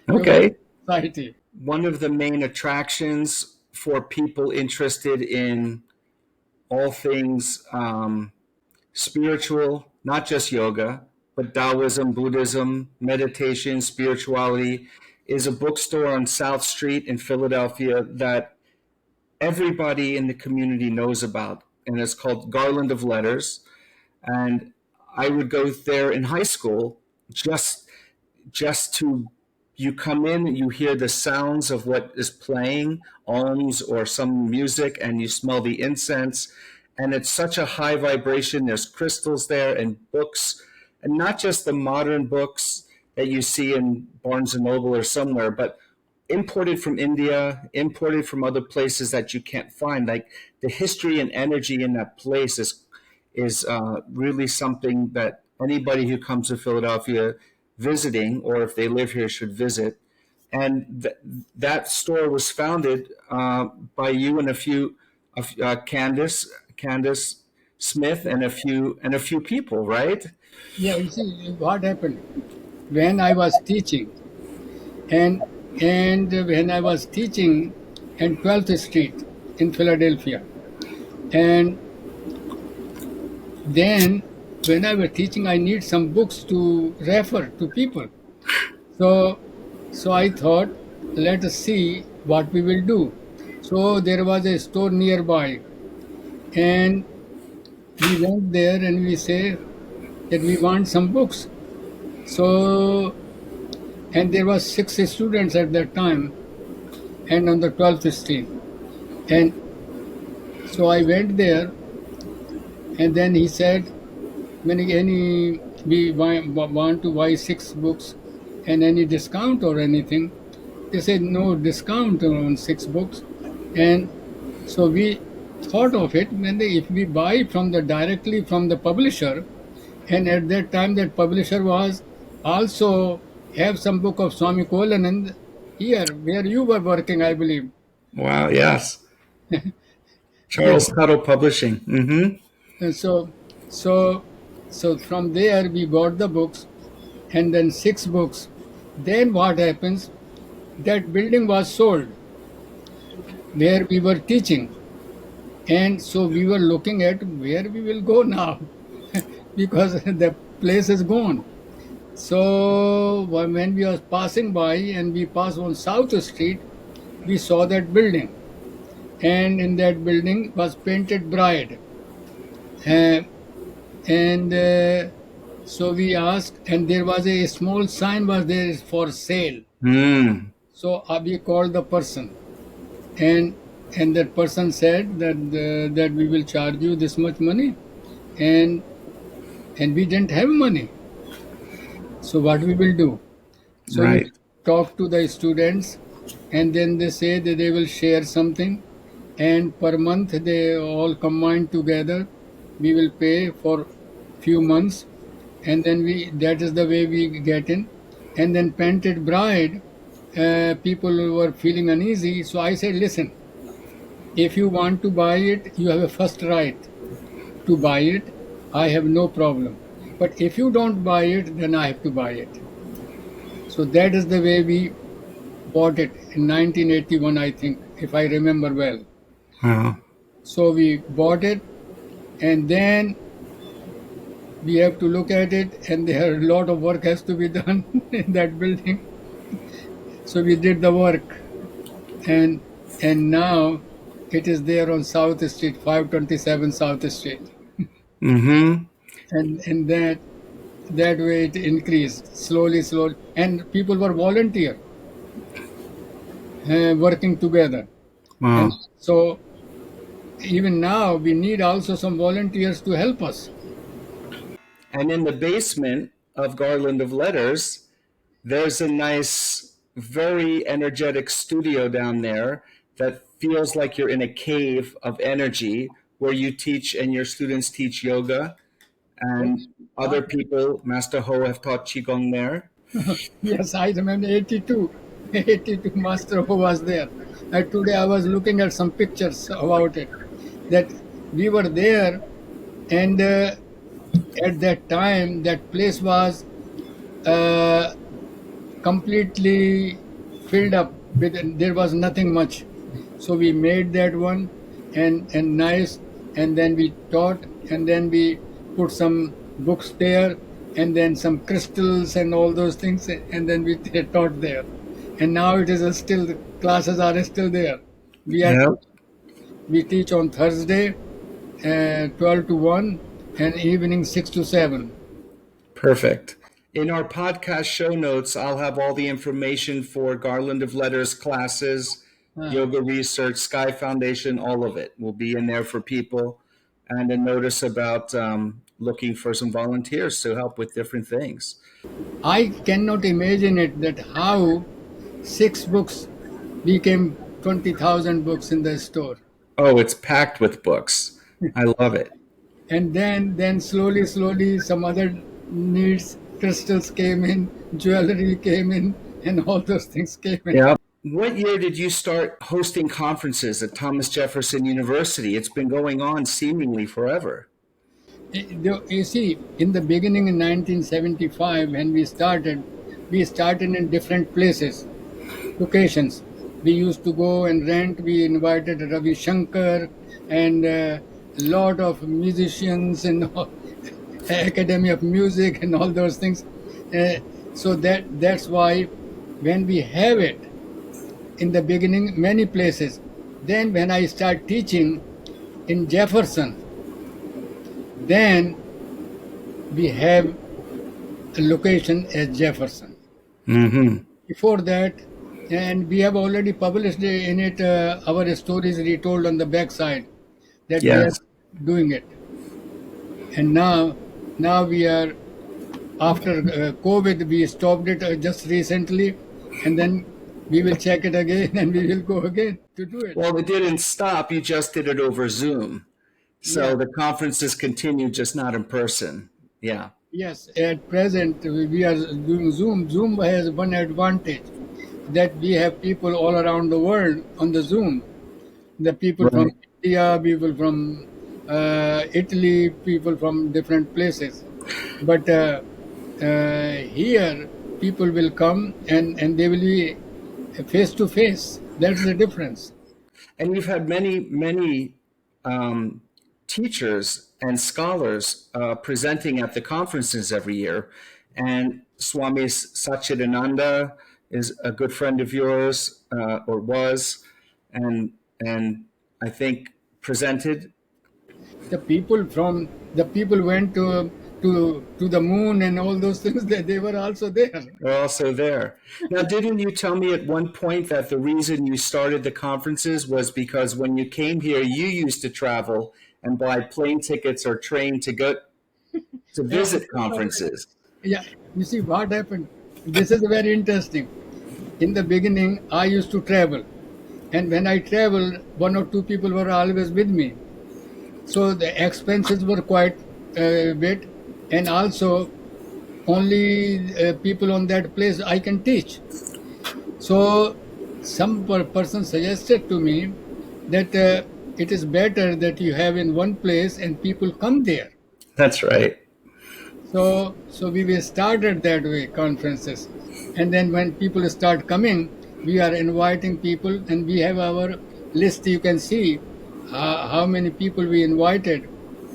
Speaker 1: Okay.
Speaker 2: Yoga Society.
Speaker 1: One of the main attractions for people interested in all things spiritual, not just yoga, but Taoism, Buddhism, meditation, spirituality, is a bookstore on South Street in Philadelphia that everybody in the community knows about. And it's called Garland of Letters. And I would go there in high school just to, you come in, you hear the sounds of what is playing, ohms or some music, and you smell the incense. And it's such a high vibration. There's crystals there and books, and not just the modern books that you see in Barnes and Noble or somewhere, but imported from India, imported from other places that you can't find. Like the history and energy in that place is really something that anybody who comes to Philadelphia visiting, or if they live here, should visit. And that store was founded by you and a few, Candace Smith, and a few people, right?
Speaker 2: Yeah, you see what happened when I was teaching, and when I was teaching in 12th Street in Philadelphia, and then when I was teaching, I need some books to refer to people. So I thought, let us see what we will do. So there was a store nearby, and we went there and we say that we want some books. So, and there was 6 students at that time, and on the 12th Street. And so I went there, and then he said, we want to buy 6 books, and any discount or anything? They said no discount on 6 books. And so we thought of it, if we buy directly from the publisher, and at that time that publisher was also have some book of Swami Kuvalayananda here where you were working, I believe.
Speaker 1: Wow, yes. Charles Tuttle Publishing. Mm-hmm.
Speaker 2: And so from there we got the books, and then 6 books. Then what happens? That building was sold where we were teaching, and so we were looking at where we will go now because the place is gone. So when we was passing by and we passed on South Street, we saw that building, and in that building was painted Bride. And So we asked, and there was a small sign was there for sale.
Speaker 1: Mm.
Speaker 2: So we called the person, and that person said that that we will charge you this much money, and we didn't have money. So what we will do? So we
Speaker 1: Right.
Speaker 2: talk to the students, and then they say that they will share something, and per month they all combine together. We will pay for few months, and then we that is the way we get in. And then Painted Bride, people were feeling uneasy. So I said, listen, if you want to buy it, you have a first right to buy it. I have no problem. But if you don't buy it, then I have to buy it. So that is the way we bought it in 1981, I think, if I remember well.
Speaker 1: Wow.
Speaker 2: So we bought it, and then we have to look at it, and there a lot of work has to be done in that building. So we did the work, and now it is there on South Street, 527 South Street,
Speaker 1: Mm-hmm.
Speaker 2: and that way it increased slowly, and people were volunteer working together, and
Speaker 1: Wow.
Speaker 2: so even now we need also some volunteers to help us.
Speaker 1: And in the basement of Garland of Letters, there's a nice, very energetic studio down there that feels like you're in a cave of energy where you teach and your students teach yoga. And other people, Master Ho, have taught Qigong there.
Speaker 2: Yes, I remember 82. 82 Master who was there. And today I was looking at some pictures about it. That we were there, and at that time, that place was uh, completely filled up with, there was nothing much. So we made that one, and nice, and then we taught, and then we put some books there, and then some crystals and all those things, and then we taught there. And now it is still, the classes are still there. We are
Speaker 1: Yeah.
Speaker 2: we teach on Thursday, 12 to 1, and evening 6 to 7.
Speaker 1: Perfect. In our podcast show notes, I'll have all the information for Garland of Letters classes,
Speaker 2: Uh,
Speaker 1: yoga research, Sky Foundation, all of it will be in there for people. And a notice about looking for some volunteers to help with different things.
Speaker 2: I cannot imagine it that how 6 books became 20,000 books in the store.
Speaker 1: Oh, it's packed with books. I love it.
Speaker 2: And then slowly some other needs, crystals came in, jewelry came in, and all those things came in.
Speaker 1: Yeah. What year did you start hosting conferences at Thomas Jefferson University? It's been going on seemingly forever.
Speaker 2: You see, in the beginning in 1975, when we started in different places, locations. We used to go and rent. We invited Ravi Shankar and a lot of musicians and all, Academy of Music and all those things. So that's why when we have it in the beginning, many places. Then when I start teaching in Jefferson, then we have a location as Jefferson.
Speaker 1: Mm-hmm.
Speaker 2: Before that, and we have already published in it our stories retold on the backside that we are
Speaker 1: Yes.
Speaker 2: doing it. And now we are after COVID, we stopped it just recently, and then we will check it again and we will go again to do it.
Speaker 1: Well, it didn't stop. You just did it over Zoom. So
Speaker 2: Yeah.
Speaker 1: the conferences continue, just not in person. Yeah.
Speaker 2: Yes, at present we are doing Zoom. Zoom has one advantage that we have people all around the world on the Zoom. The people from
Speaker 1: Right.
Speaker 2: India, people from Italy, people from different places. But here, people will come, and they will be face to face. That's the difference.
Speaker 1: And you've had many um, teachers and scholars presenting at the conferences every year. And Swami Satchidananda is a good friend of yours, or was, and I think presented.
Speaker 2: The people went to to the moon and all those things, they were also there.
Speaker 1: They're also there. Now, didn't you tell me at one point that the reason you started the conferences was because when you came here, you used to travel and buy plane tickets or train to go to
Speaker 2: Yeah,
Speaker 1: visit conferences?
Speaker 2: yeah. You see what happened? This is very interesting. In the beginning, I used to travel, and when I traveled, one or two people were always with me. So the expenses were quite bit, and also only people on that place I can teach. So some person suggested to me that it is better that you have in one place and people come there.
Speaker 1: That's right.
Speaker 2: So we were started that way conferences, and then when people start coming, we are inviting people, and we have our list. You can see how many people we invited,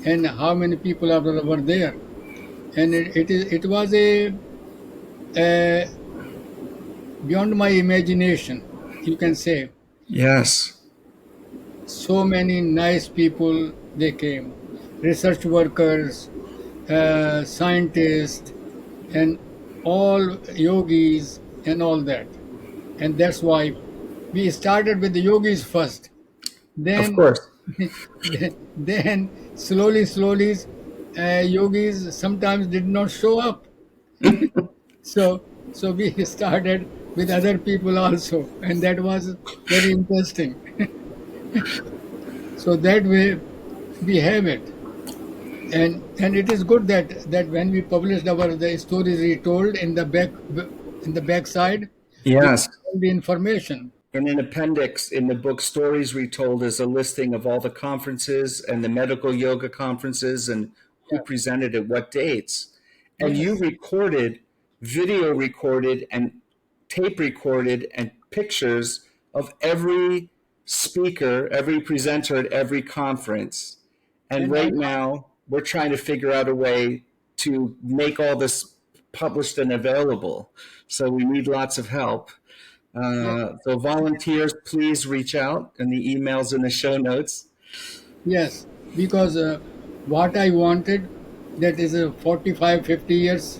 Speaker 2: and how many people were there, and it was a beyond my imagination. You can say
Speaker 1: Yes.
Speaker 2: so many nice people they came, research workers, scientists, and all yogis and all that. And that's why we started with the yogis first.
Speaker 1: Of
Speaker 2: Then,
Speaker 1: course.
Speaker 2: then slowly, yogis sometimes did not show up. So we started with other people also, and that was very interesting. So that way we have it. And it is good that when we published our the stories retold in the back side, we
Speaker 1: Yes.
Speaker 2: have all the information.
Speaker 1: In an appendix in the book Stories Retold is a listing of all the conferences and the medical yoga conferences and who
Speaker 2: Yeah.
Speaker 1: presented at what dates. And you
Speaker 2: Yes.
Speaker 1: recorded, video recorded, and tape recorded, and pictures of every speaker, every presenter at every conference. And
Speaker 2: And I
Speaker 1: right now, we're trying to figure out a way to make all this published and available. So we need lots of help.
Speaker 2: yes,
Speaker 1: So volunteers, please reach out, and the email's in the show notes.
Speaker 2: yes, because what I wanted, that is a 45, 50 years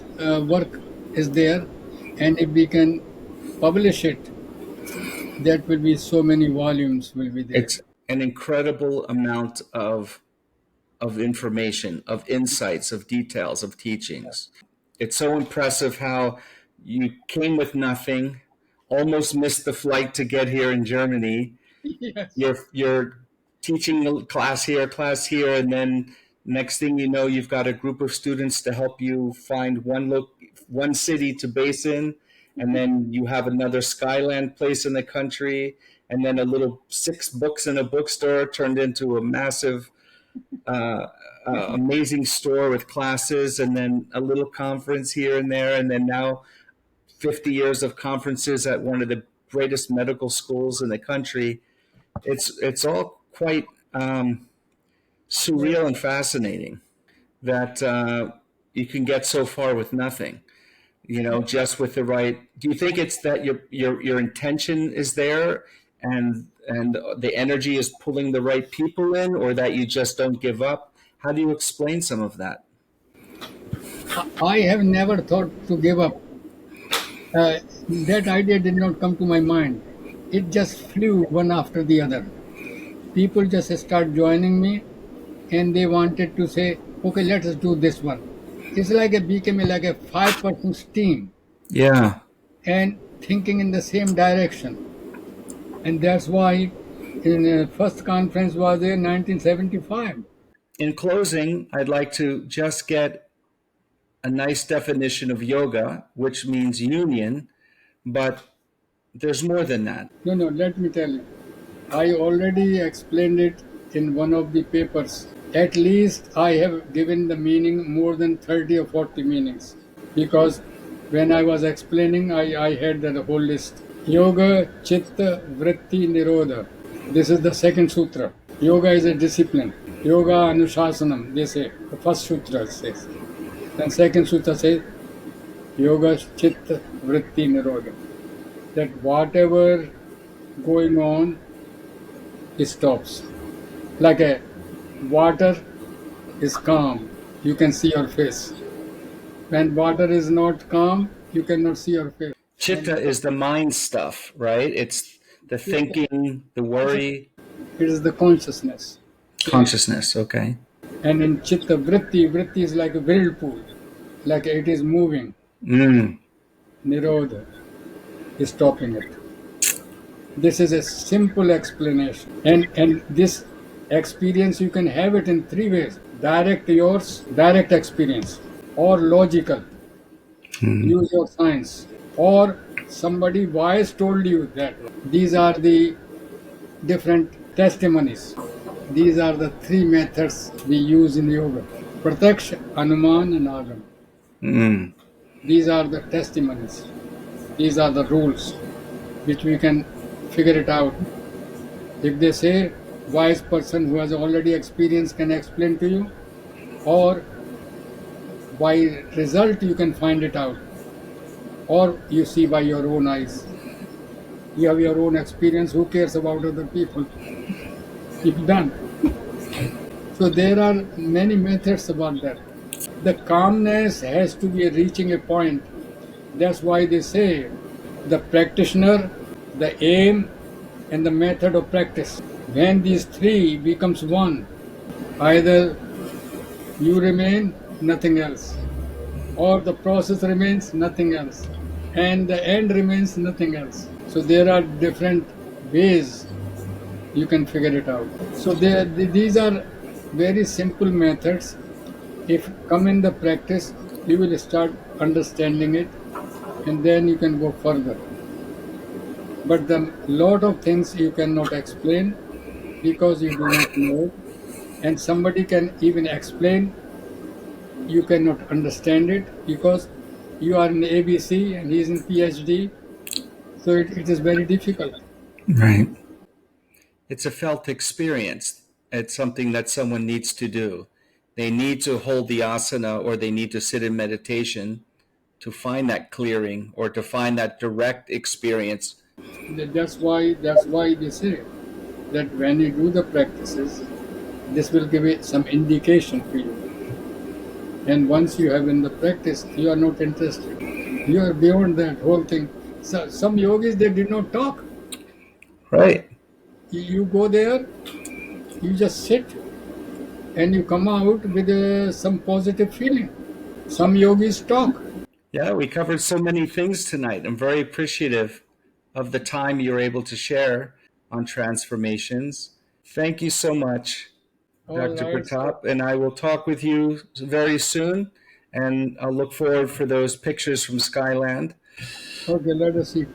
Speaker 2: work is there, and if we can publish it, that will be so many volumes will be there.
Speaker 1: It's an incredible amount of information, of insights, of details, of teachings. It's so impressive how you came with nothing, almost missed the flight to get here in Germany.
Speaker 2: Yes.
Speaker 1: You're teaching a class here, and then next thing you know, you've got a group of students to help you find one city to base in, and then you have another Skyland place in the country, and then a little 6 books in a bookstore turned into a massive, uh, amazing store with classes, and then a little conference here and there, and then now 50 years of conferences at one of the greatest medical schools in the country. It's all quite
Speaker 2: Yes.
Speaker 1: surreal and fascinating that you can get so far with nothing. You know, just with the right. Do you think it's that your intention is there, and the energy is pulling the right people in, or that you just don't give up? How do you explain some of that?
Speaker 2: I have never thought to give up. That idea did not come to my mind. It just flew one after the other. People just start joining me, and they wanted to say, "Okay, let us do this one." It's like it became like a 5 person team
Speaker 1: Yeah.
Speaker 2: and thinking in the same direction. And that's why in the first conference was in 1975.
Speaker 1: In closing, I'd like to just get a nice definition of yoga, which means union, but there's more than that.
Speaker 2: No, let me tell you. I already explained it in one of the papers. At least I have given the meaning more than 30 or 40 meanings. Because when I was explaining, I had the whole list. Yoga, Chitta, Vritti, Nirodha. This is the second sutra. Yoga is a discipline. Yoga Anushasanam, they say. The first sutra says. Then second sutra says, Yoga, Chitta, Vritti, Nirodha. That whatever going on, it stops. Like a water is calm, you can see your face. When water is not calm, you cannot see your face.
Speaker 1: Chitta is the mind stuff, right? It's the thinking, the worry.
Speaker 2: It is the consciousness.
Speaker 1: Consciousness, okay.
Speaker 2: And in Chitta, vritti is like a whirlpool, like it is moving.
Speaker 1: Mm.
Speaker 2: Nirodha is stopping it. This is a simple explanation. And this experience, you can have it in three ways. Direct experience, or logical, use your science, or somebody wise told you that. These are the different testimonies. These are the three methods we use in yoga: Pratyaksha, Anuman, and Agam.
Speaker 1: Mm.
Speaker 2: These are the testimonies. These are the rules which we can figure it out. If they say wise person who has already experience can explain to you, or by result you can find it out, or you see by your own eyes. You have your own experience. Who cares about other people? It's done. So there are many methods about that. The calmness has to be reaching a point. That's why they say the practitioner, the aim, and the method of practice. When these three becomes one, either you remain nothing else, or the process remains nothing else, and the end remains nothing else. So there are different ways you can figure it out. So these are very simple methods. If come in the practice, you will start understanding it, and then you can go further. But the lot of things you cannot explain because you do not know, and somebody can even explain, you cannot understand it because you are in ABC and he is in Ph.D. So it is very difficult.
Speaker 1: Right. It's a felt experience. It's something that someone needs to do. They need to hold the asana, or they need to sit in meditation to find that clearing or to find that direct experience.
Speaker 2: That's why they say that when you do the practices, this will give it some indication for you. And once you have in the practice, you are not interested. You are beyond that whole thing. So, some yogis, they did not talk.
Speaker 1: Right.
Speaker 2: You go there, you just sit, and you come out with some positive feeling. Some yogis talk.
Speaker 1: Yeah, we covered so many things tonight. I'm very appreciative of the time you're able to share on transformations. Thank you so much,
Speaker 2: All
Speaker 1: Dr.
Speaker 2: right.
Speaker 1: Pratap, and I will talk with you very soon. And I'll look forward for those pictures from Skyland.
Speaker 2: Okay, let us see.